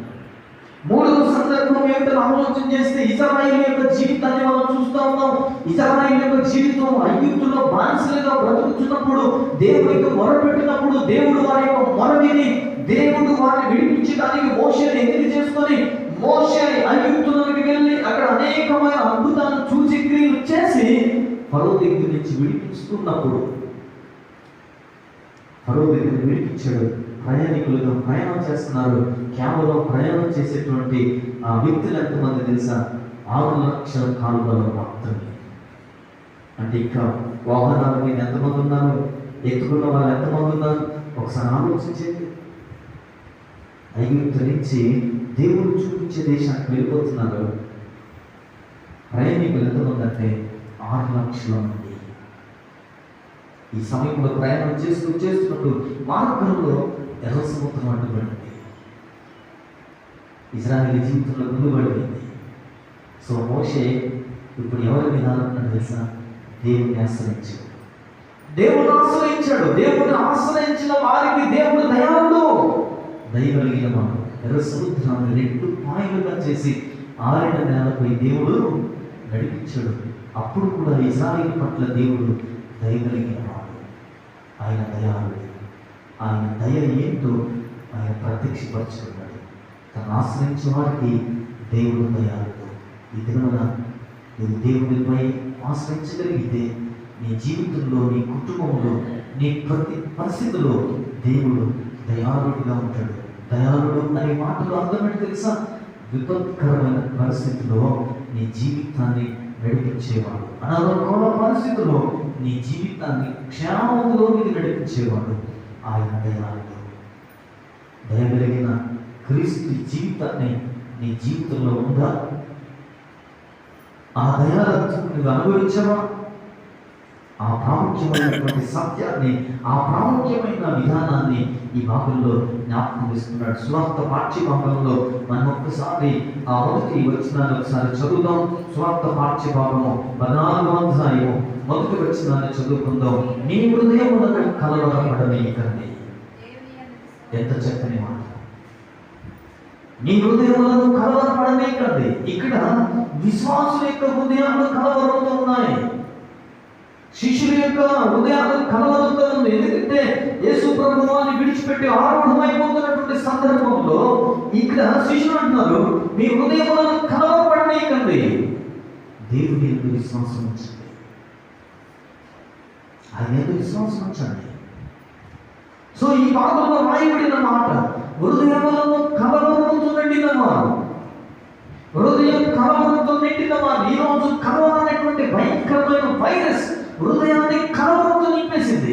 [SPEAKER 1] 3వ సందర్భం ఏమిటో ఆలోచన చేస్తే ఇశ్రాయేలు యొక్క జీవితాన్ని మనం చూస్తూ ఉన్నాం. ఇశ్రాయేలు యొక్క జీవితం ఐగుప్తులో బానిసలుగా బ్రతుకుతున్నప్పుడు దేవునికి మొరపెట్టినప్పుడు దేవుడు వారి యొక్క మొర విని దేవుడు వారిని విడిపించడానికి మోషేని ఎన్నిక చేసుకొని మోషే ఐగుప్తులోకి వెళ్ళి అక్కడ అనేకమైన అద్భుతాలను చూసి క్రియలు చేసి ఫరో దగ్గర నుంచి విడిపిస్తున్నప్పుడు, ఫరో దగ్గర విడిపించాడు. ప్రయాణికులుగా ప్రయాణం చేస్తున్నారు. కేవలం ప్రయాణం చేసేటువంటి వ్యక్తులు ఎంతమంది తెలుసా? 6 లక్షల కాలువలు మాత్రమే. అంటే ఇంకా వాహనాల మీద ఎంతమంది ఉన్నారు, ఎత్తుకున్న వాళ్ళు ఎంతమంది ఉన్నారు? ఒకసారి ఆలోచించండి. ఐగుప్తు నుంచి దేవుడు చూపించే దేశానికి వెళ్ళిపోతున్నారు. ప్రయాణికులు ఎంతమంది అంటే 6 లక్షల మంది. ఈ సమయంలో ప్రయాణం చేస్తున్నప్పుడు మార్గంలో ఎర్ర సముద్రం అడ్డుపడింది. ఇజ్రాయేల్ జీవితంలో ముందుపడిపోయింది. సో మోషే ఇప్పుడు ఎవరి మీద ఆధారపడ్డాడు తెలుసా? దేవుడిని ఆశ్రయించాడు. దేవుడిని ఆశ్రయించాడు. దేవుడిని ఆశ్రయించిన వారికి దేవుడు దయాళుడు. దయగలిగిన వాడు ఎర్ర సముద్రాన్ని 2 పాయలుగా చేసి ఆరిన నేలపై దేవుడు నడిపించాడు. అప్పుడు కూడా ఇజ్రాయేలు పట్ల దేవుడు దయగలిగిన వాడు. ఆయన దయాళుడు. ఆయన దయ ఏంటో ఆయన ప్రత్యక్షపరుచుకున్నాడు. తను ఆశ్రయించిన వారికి దేవుడు దయాళుడు. ఈ దినమున నువ్వు దేవుడిపై ఆశ్రయించగలిగితే నీ జీవితంలో, నీ కుటుంబంలో, నీ ప్రతి పరిస్థితిలో దేవుడు దయాళుడిగా ఉంటాడు. దయాళుడు అనే మాటలో అర్థమేంటి తెలుసా? విపత్కరమైన పరిస్థితిలో నీ జీవితాన్ని నడిపించేవాడు. అనారోగ్య పరిస్థితుల్లో నీ జీవితాన్ని క్షేమంలోనికి నడిపించేవాడు ఆయన దయాళుడు. దయగలిగిన క్రీస్తు జీవితాన్ని నీ జీవితంలో ఉందా? ఆ దయాలత్వం నువ్వు అనుభవించవా? ఆ ప్రాముఖ్యమైనటువంటి సత్యాన్ని, ఆ ప్రాముఖ్యమైన విధానాన్ని ఈ భాగంలో జ్ఞాపకం చేస్తున్నాడు. సువార్త పాఠ్య భాగంలో మనం ఒక్కసారి ఆ మొదటి వచనాన్ని ఒకసారి చదువుదాం. సువార్త పాఠ్య భాగము 14వ అధ్యాయము మొదటి వచనాన్ని చదువుకుందాం. నీ హృదయములను కలవరపడనీయకండి. ఎంత చక్కని మాట! నీ హృదయములను కలవరపడనీయకండి. ఇక్కడ విశ్వాసుల యొక్క హృదయాలు కలవరంతో ఉన్నాయి. శిష్యుల యొక్క హృదయాలు కలవరంతో ఉంది. ఎందుకంటే యేసు ప్రభువుని విడిచిపెట్టి ఆరూఢమైపోతున్నటువంటి సందర్భంలో ఇక్కడ శిష్యులు అంటున్నారు, మీ హృదయములను కలవరపడనీయకండి. దేవుని యందు విశ్వాసం ఉంచండి. ఆయన యందు విశ్వాసం ఉంచండి. సో ఈ భాగంలో రాయబడిన మాట, హృదయములను కలవరంతో నిండినవారు, హృదయం కలవరంతో నిండినవారు. ఈరోజు కలవరం అనేటువంటి భయంకరమైన వైరస్ హృదయాన్ని కలవరంతో నింపేసింది.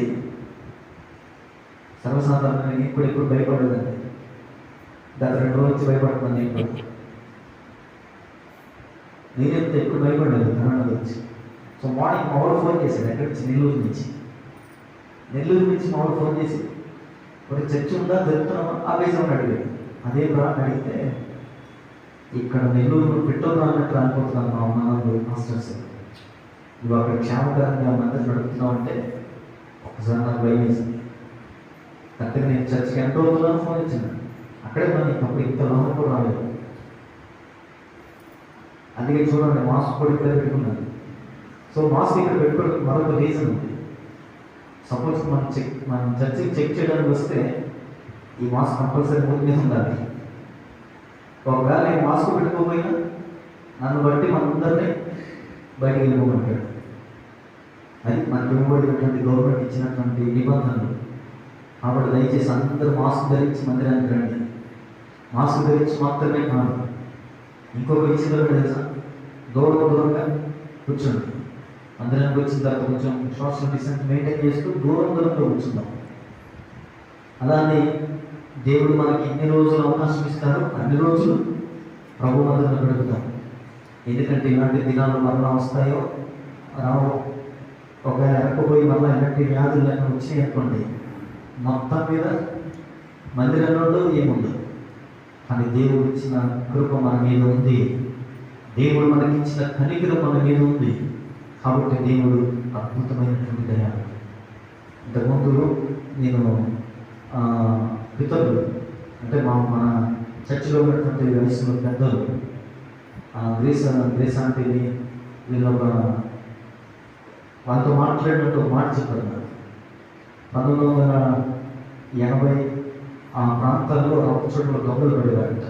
[SPEAKER 1] సర్వసాధారణంగా ఎప్పుడు భయపడలేదండి. గత 2 రోజులు వచ్చి భయపడుతున్నాను. నేనైతే ఎప్పుడు భయపడలేదు కరోనా గురించి. సో మార్నింగ్ మా వాడు ఫోన్ చేశాడు. ఎక్కడి నుంచి? నెల్లూరు నుంచి మా వాడు ఫోన్ చేసి, ఒక చర్చ ఉందా, జరుగుతున్నామా, ఆవేశం అడిగాడు. అదే బ్రాండ్ అడిగితే, ఇక్కడ నెల్లూరు పెట్రోల్ అన్నట్టు రానిపోతున్నాను మా అమ్మ మాస్టర్స్, నువ్వు అక్కడ క్షేమకరంగా మందిరం నడుపుతున్నావు అంటే ఒకసారి నాకు భయం వేసింది. కరెక్ట్గా నేను చర్చికి ఎంత రోజులను ఫోన్ ఇచ్చాను. అక్కడే మనం అప్పుడు ఇంత లోపల కూడా రాలేదు. అందుకే చూడండి, మాస్క్ కూడా ఇక్కడ పెట్టుకున్నాను. సో మాస్క్ ఇక్కడ పెట్టుకోవడానికి మరొక రీజన్ ఉంది. సపోజ్ మనం చర్చికి చెక్ చేయడానికి వస్తే ఈ మాస్క్ కంపల్సరీ మూడు మీద ఉండాలి. ఒకవేళ నేను మాస్క్ పెట్టుకోకపోయినా నన్ను బట్టి మనందరినీ బయటికి వెళ్ళిపోమంటాడు. అది మనకి ఇవ్వబడినటువంటి గవర్నమెంట్ ఇచ్చినటువంటి నిబంధనలు. కాబట్టి దయచేసి అందరూ మాస్క్ ధరించి మందిరానికి రండి. మాస్క్ ధరించి మాత్రమే కాదు, ఇంకొక విషయంలో తెలుసా, దూరంగా కూర్చోండి. మందిరానికి వచ్చిన తర్వాత కొంచెం సోషల్ డిస్టెన్స్ మెయింటైన్ చేస్తూ దూరంగా కూర్చుందాం. అలానే దేవుడు మనకి ఎన్ని రోజులు అవకాశం ఇస్తారో అన్ని రోజులు ప్రభు మందిరంలో గడుపుతాం. ఎందుకంటే ఇలాంటి దినాలు మరలా వస్తాయో రావో, ఒకవేళ ఎరకపోయి మళ్ళీ ఎలాంటి వ్యాధులన్నీ వచ్చినాయి అనుకోండి, మొత్తం మీద మందిరంలో ఏముండదు. కానీ దేవుడు ఇచ్చిన కృప మన మీద ఉంది. దేవుడు మనకి ఇచ్చిన కనికరం మన మీద ఉంది. కాబట్టి దేవుడు అద్భుతమైనటువంటి దయాళుడు. ఇంతకుముందు నేను పితరులు అంటే మన చర్చిలో ఉన్నటువంటి వయసులో పెద్దలు గ్రేసాంటిని వీళ్ళు వాళ్ళతో మాట్లాడినట్టు ఒక మాట చెప్పారు. 1980 ఆ ప్రాంతాల్లో చోట్ల దొంగలు పడేవారంట.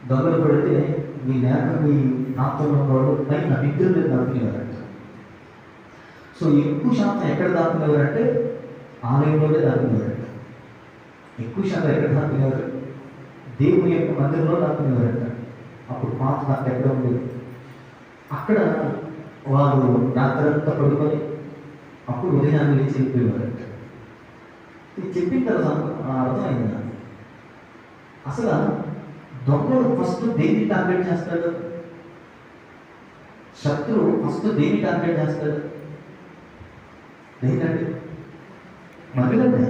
[SPEAKER 1] దొంగలు పడితే మీ ప్రాంతంలో ఉన్నవాడు పైన విగ్రహం మీద దాక్కునేవారంట. సో ఎక్కువ శాతం ఎక్కడ దాక్కునేవారంటే ఆలయంలోనే దాక్కునేవారంట. ఎక్కువ శాతం ఎక్కడ దాక్కునేవారు? దేవుని యొక్క మందిరంలో దాక్కునేవారంట. అప్పుడు పాత నాకు ఎక్కడ ఉండేది. అక్కడ వారు రాత్రంతా పడుకొని అప్పుడు ఉదయాన్ని లేచి వెళ్ళిపోయేవారంట. ఇది చెప్పిన తర్వాత అర్థమైంది నాకు. అసలు దొంగలు ఫస్ట్ దేన్ని టార్గెట్ చేస్తాడు? శత్రువు ఫస్ట్ దేన్ని టార్గెట్ చేస్తాడు? దేనికంటే మందిరమే.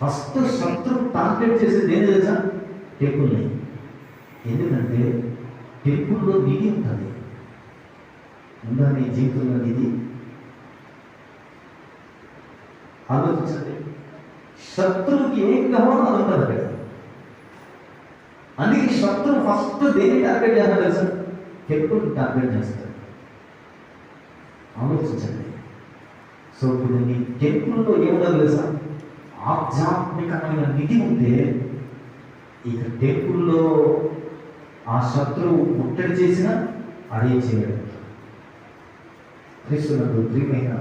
[SPEAKER 1] ఫస్ట్ శత్రువు టార్గెట్ చేసేది దేని తెలుసా? టెంపుల్ని. ఎందుకంటే టెంపుల్లో నిధి ఉంటుంది. ఉందా నీ జీవితంలో నిధి? ఆలోచించండి. శత్రువుకి ఏం కావాలో అది ఉంటుంది అక్కడ. అందుకే శత్రువు ఫస్ట్ దేన్ని టార్గెట్ చేస్తాడు తెలుసా? టెంపుల్ని టార్గెట్ చేస్తాడు. ఆలోచించండి. సో ఇప్పుడు నీ టెంపుల్లో ఏముండదు తెలుసా? ఆధ్యాత్మికమైన నిధి ఉంటే ఇక టెంపుల్లో ఆ శత్రువు ముట్టడి చేసినా అడే చేయడం. క్రీస్తునందు ప్రియమైన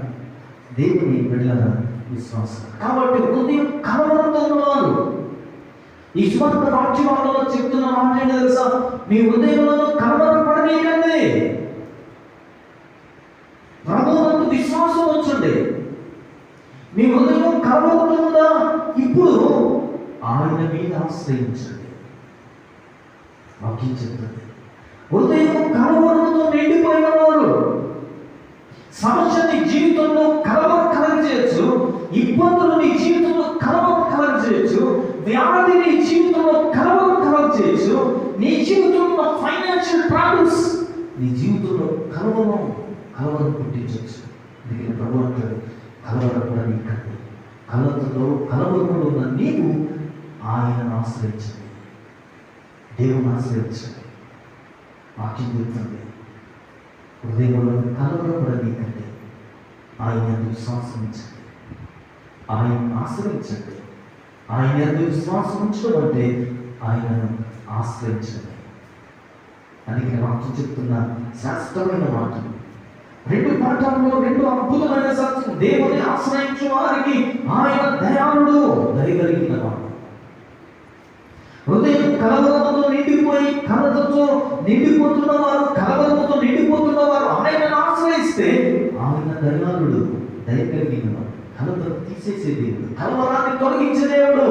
[SPEAKER 1] దేవుని బిడ్డల విశ్వాసం. కాబట్టి హృదయం కలవరంతో ఉన్నవారు ఈ సువార్త వాక్యమాలలో చెప్తున్న మాట ఏంటో తెలుసా? మీ హృదయంలో కలవరం పడనీయకండి. ప్రభువునందు విశ్వాసం ఉంచండి. మీ హృదయం కలవరంగా ఇప్పుడు ఆయన మీద ఆశ్రయించండి. వాక్యం చెప్తుంది. హృదయం కలవరంతో నిండిపోయిన వారు సమస్య నీ జీవితంలో కలగజేయచ్చు, ఇబ్బందులు నీ జీవితంలో కలగజేయచ్చు, వ్యాధి నీ జీవితంలో కలగజేయచ్చు, నీ జీవితంలో ఫైనాన్షియల్ ప్రాబ్లమ్స్ నీ జీవితంలో కలవరం పుట్టించవచ్చు. అందుకని ప్రభు అంటాడు, కలవరపడనీకండి. కలవరంలో ఉన్న నీవు ఆయనను ఆశ్రయించండి, దేవుని ఆశ్రయించండి. వాక్యం చెప్తుంది, హృదయంలో కలవరపడనీకండి. ఆయన విశ్వాసం ఉంచండి, ఆయన ఆశ్రయించండి. ఆయన విశ్వాసం ఉంచడం అంటే ఆయనను ఆశ్రయించండి. అందుకని వాక్యం చెప్తున్న శాస్త్రమైన మాటలు 2 పాఠాల్లో 2 అద్భుతమైన సత్యం. దేవుని ఆశ్రయించు వారికి ఆయన దయాళుడు, దయగలిగిన వాడు. హృదయం కలవరంతో నిండిపోయి కలతతో నిండిపోతున్న వారు, కలవరంతో నిండిపోతున్న వారు ఆయనను ఆశ్రయిస్తే ఆయన దయాళుడు, దయగలిగిన వాడు, కలతను తీసేసే దేవుడు, కలవరాన్ని తొలగించే దేవుడు.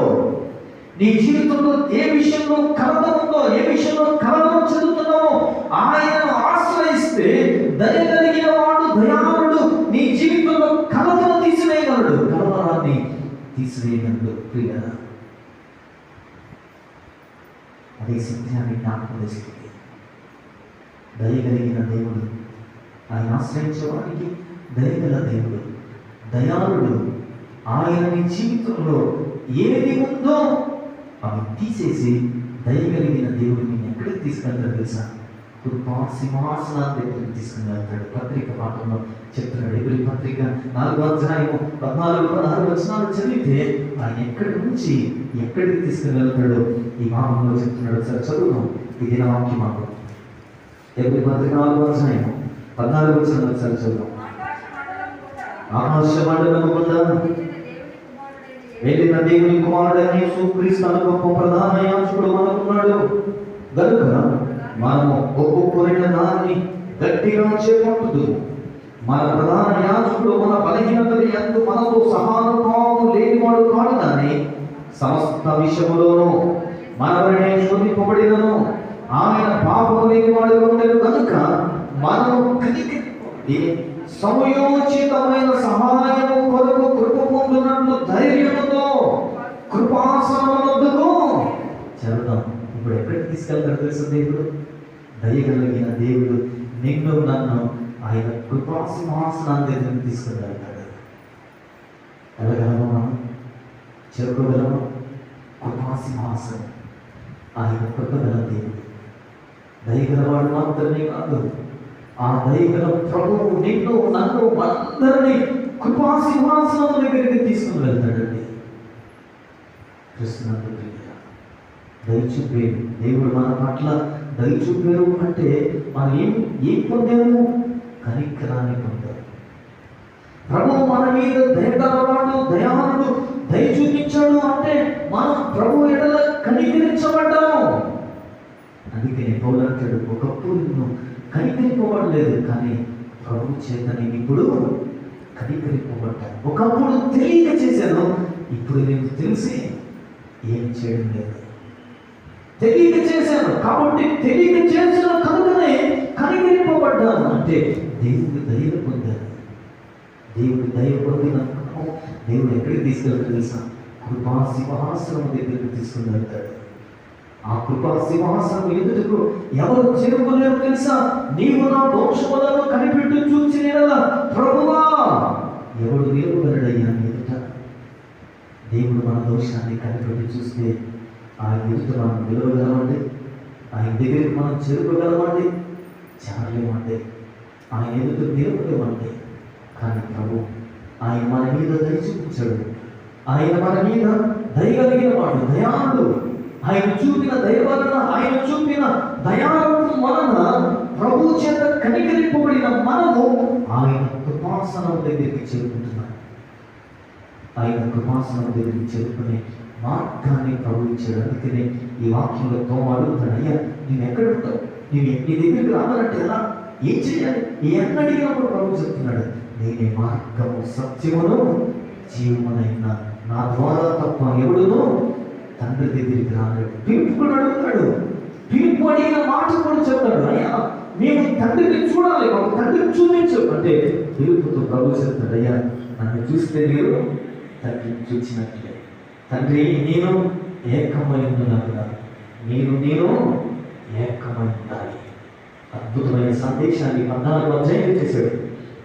[SPEAKER 1] నీ జీవితంలో ఏ విషయంలో కలత ఉందో, ఏ విషయంలో కలవరం చెందుతున్నావో ఆయనను ఆశ్రయిస్తే దయగలిగిన వాడు, దయాళుడు, నీ జీవితంలో కలతను తీసివేయగలడు, కలవరాన్ని తీసివేయగలడు. ప్రియరా, అదే సత్యాన్ని జ్ఞాపకం చేస్తుంది. దయగలిగిన దేవుడు, ఆయన ఆశ్రయించే వారికి దయగల దేవుడు, దయాళుడు. ఆయన నీ జీవితంలో ఏది ఉందో అవి తీసేసి దయగలిగిన దేవుడు నేను ఎక్కడికి తీసుకెళ్తాడు తెలుసా? కృపా సింహాసనాన్ని దగ్గరికి తీసుకుని వెళ్తాడు. పత్రిక పాఠంలో చెప్తున్నాడు. ఎబ్రీ పత్రిక 4వ అధ్యాయము 14-16 వచనాలు చదివితే ఆయన ఎక్కడి నుంచి ఎక్కడికి తీసుకుని వెళ్తాడో ఈ భాగంలో చెప్తున్నాడు. సార్ చదువుతాం. ఇది నా వాక్యం. మాకు ఎబ్రీ పత్రిక 4వ అధ్యాయము 14 వచనాలు సార్ చదువుతాం. ఆకాశ మండలము గుండా వెళ్ళిన దేవుని కుమారుడైన యేసుక్రీస్తు అను గొప్ప ప్రధాన యాజకుడు మనకున్నాడు గనుక మనము ఒక్కొక్కరిన దాన్ని గట్టిగా చేపట్టుదు. మన ప్రధాన యాజకుడు మన బలహీనతలు యందు మనతో సహానుభావం లేనివాడు కాడు కానీ సమస్త విషయములోనూ మనవలనే శోధింపబడినను ఆయన పాపము లేనివాడు ఉండేది కనుక మనము కనికరింపబడి సమయోచితమైన సహాయము కొరకు కృప పొందునట్లు ధైర్యముతో కృపాసనమునొద్దకు చెల్దాం. ఇప్పుడు ఎక్కడికి తీసుకెళ్తాడు తెలుసు? దేవుడు దయగలిగిన దేవుడు నిన్ను నన్ను ఆయన కృపా సింహాసనాన్ని దగ్గరికి తీసుకుని వెళ్తాడు. వెళ్ళగలమా? మనం చేరుకోగలమా? కృపా సింహాసనం ఆయన కృపగల దేవుడు, దయగలవాడు మాత్రమే కాదు, ఆ దయగల ప్రభువు నిన్ను నన్ను అందరినీ కృపా సింహాసనం దగ్గరికి తీసుకుని వెళ్తాడండి. కృష్ణుడు దయచూపేరు దేవుడు మన పట్ల దయచూపేరు అంటే మనం ఏం పొందాము? కనికరాన్ని పొందాము. ప్రభువు మన మీద దయగలవాడు, దయాళుడు, దయ చూపించాడు అంటే మనం ప్రభు ఎడల కనికరించబడ్డాము. అందుకే పౌలు అంటాడు, ఒకప్పుడు నిన్ను కనికరింపబడలేదు కానీ ప్రభు చేత నేను ఇప్పుడు కనికరింపబడ్డాను. ఒకప్పుడు తెలియక చేశాను, ఇప్పుడు నేను తెలిసి ఏం చేయడం లేదు. తెలియక చేశాను కాబట్టి తెలియక చేసిన కనుకనే కనికరింపబడ్డాను అంటే దేవుడి దయను పొందాను. దేవుడి దయ పొందిన దేవుడు ఎక్కడికి తీసుకెళ్తాడు తెలుసా? కృపా సింహాసనం దగ్గరికి తీసుకుని వెళ్తాడు. ఆ కృపా సింహాసనం ఎదుటకు ఎవరు చేరుకోలేరు తెలుసా? నీవు నా దోషములను కనిపెట్టు చూచి ప్రభువా ఎవడు నిలువగలడయ్యా ఎదుట? దేవుడు మన దోషాన్ని కనిపెట్టి చూస్తే ఆయన ఎదుట మనం నిలవగలమండి, ఆయన దగ్గరికి మనం చేరుకోగలమండి, చేరలేమండి, ఆయన ఎదుట నిలవలేమండి. కానీ ప్రభు ఆయన మన మీద దయ చూపించాడు. ఆయన మన మీద దయగలిగిన వాడు, దయాళుడు. ఆయన చూపిన దయ వలన, ఆయన చూపిన దయాళత్వం వలన ప్రభు చేత కనికరింపబడిన మనము ఆయన కృపాసనం దగ్గరికి చేరుకుంటున్నాం. ఆయన కృపాసనం దగ్గరికి చేరుకునే మార్గాన్ని ప్రభు ఇచ్చాడు. అందుకనే ఈ వాక్యంలో తోమ అడుగుతాడు, అయ్యా నువ్వు ఎక్కడ ఉంటావు? నీ దగ్గరికి రావాలంటే ఎలా, ఏం చేయాలి? ఎన్న అడిగినప్పుడు ప్రభు చెప్తున్నాడు, నేనే మార్గము సత్యమును జీవమునైనా, నా ద్వారా తప్ప ఎవడును తండ్రి దగ్గరికి రాలేడు. పిలుపు కూడా అడుగుతాడు, పిలుపు అడిగిన మాట కూడా చెప్తాడు, అయ్యా మేము తండ్రిని చూడాలి, మాకు తండ్రిని చూపించు అంటే పిలుపుతో ప్రభు చెప్తాడు, అయ్యా నన్ను చూస్తే మీరు తండ్రిని చూచినట్లే. తండ్రి నేను ఏకమై ఉన్నదా, నేను ఏకమై ఉండాలి. అద్భుతమైన సందేశాన్ని 14వ అధ్యాయం చేశాడు.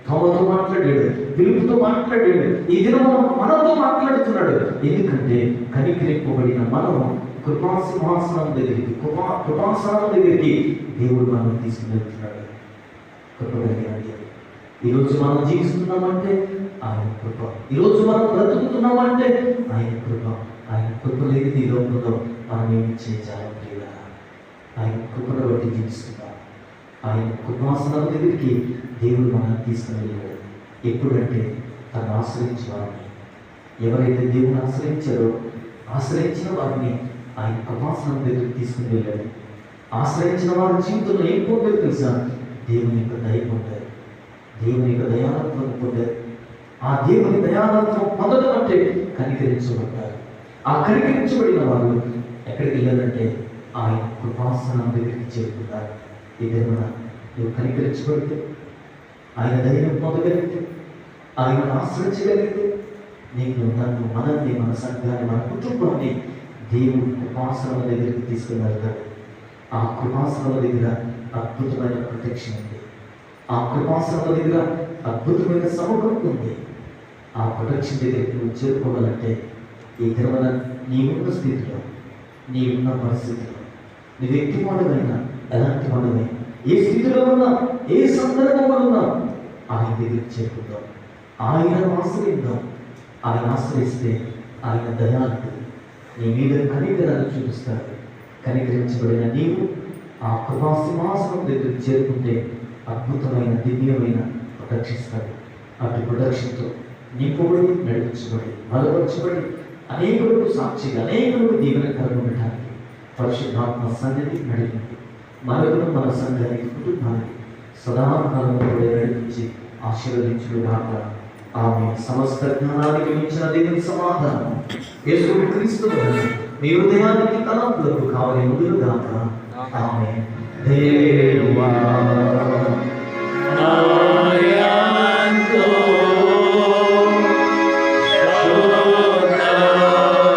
[SPEAKER 1] తోమతో మాట్లాడాడు, పిలుపుతో మాట్లాడాడు, ఈ దినం మనతో మాట్లాడుతున్నాడు. ఎందుకంటే కనికరింపబడిన మనము కృపాసింహాసనం దగ్గరికి, కృపాసనం దగ్గరికి దేవుడు మనం తీసుకుని వెళ్తున్నాడు. కృపగలిగినది ఈరోజు మనం జీవిస్తున్నామంటే ఆయన కృప, ఈరోజు మనం బ్రతుకుతున్నామంటే ఆయన కృప. ఆయన కృప లేనిది ఈ లోకంలో మనం ఏమి చేయాలి లేదా? ఆయన కృపను బట్టి జీవిస్తున్నాం. ఆయన కృపాసనం దగ్గరికి దేవుడు మనల్ని తీసుకుని వెళ్ళాడు. ఎప్పుడంటే తను ఆశ్రయించిన వారిని, ఎవరైతే దేవుని ఆశ్రయించారో ఆశ్రయించిన వారిని ఆయన కృపాసనం దగ్గరికి తీసుకుని వెళ్ళాడు. ఆశ్రయించిన వారి జీవితంలో ఏం పొందారు తెలుసా? దేవుని యొక్క దయ పొందారు, దేవుని యొక్క దయాలత్వం పొందారు. ఆ దేవుని దయాలత్వం పొందడం అంటే కనికరించబడ్డారు. ఆ కనికరించబడిన వారు ఎక్కడికి వెళ్ళారంటే ఆయన కృపాసనం దగ్గరికి చేరుకున్నారు. ఏదైనా నువ్వు కనికరించబడితే, ఆయన ధైర్యం పొందగలిగితే, ఆయన ఆశ్రయించగలిగితే, నేను నన్ను, మనల్ని, మన సంఘాన్ని, మన కుటుంబాన్ని దేవుడు కృపాసనం దగ్గరికి తీసుకుని వెళ్తాడు. ఆ కృపాసనం దగ్గర అద్భుతమైన ప్రొటెక్షన్ ఉంది. ఆ కృపాసనం దగ్గర అద్భుతమైన సముఖం ఉంది. ఆ ప్రొటెక్షన్ దగ్గరికి నువ్వు చేరుకోవాలంటే ఈ దినమున నీవున్న స్థితిలో, నీవున్న పరిస్థితిలో, నువ్వు ఎట్టి వాడమైనా, ఎలాంటి వాడమైనా, ఏ స్థితిలో ఉన్నా, ఏ సందర్భంలో ఉన్నా ఆయన దగ్గరికి చేరుకుందాం, ఆయనను ఆశ్రయిద్దాం. ఆయన ఆశ్రయిస్తే ఆయన దయాళుడు, నీ మీద కనికరాన్ని చూపిస్తాడు. కనికరించబడిన నీవు ఆ కృపాసింహాసనం దగ్గరికి చేరుకుంటే అద్భుతమైన దివ్యమైన ప్రొటెక్షిస్తాడు. అటు ప్రొటెక్షన్తో నింపబడి, నడిపించబడి, బలపరచబడి అనేకులకు సాక్షిగా, అనేకులకు దీవెనకరంగా ఉండటానికి పరిశుద్ధాత్మ సన్నిధి నడిపింది. మనకును, మన సంఘానికి, కుటుంబానికి సదాకాలంలో నడిపించి ఆశీర్వదించుడు గాక. ఆమె సమస్త జ్ఞానానికి మించిన దేవుని సమాధానం యేసుక్రీస్తు మీ హృదయానికి తలంపులకు కావలి ముందుగాక. ఆమె దేవా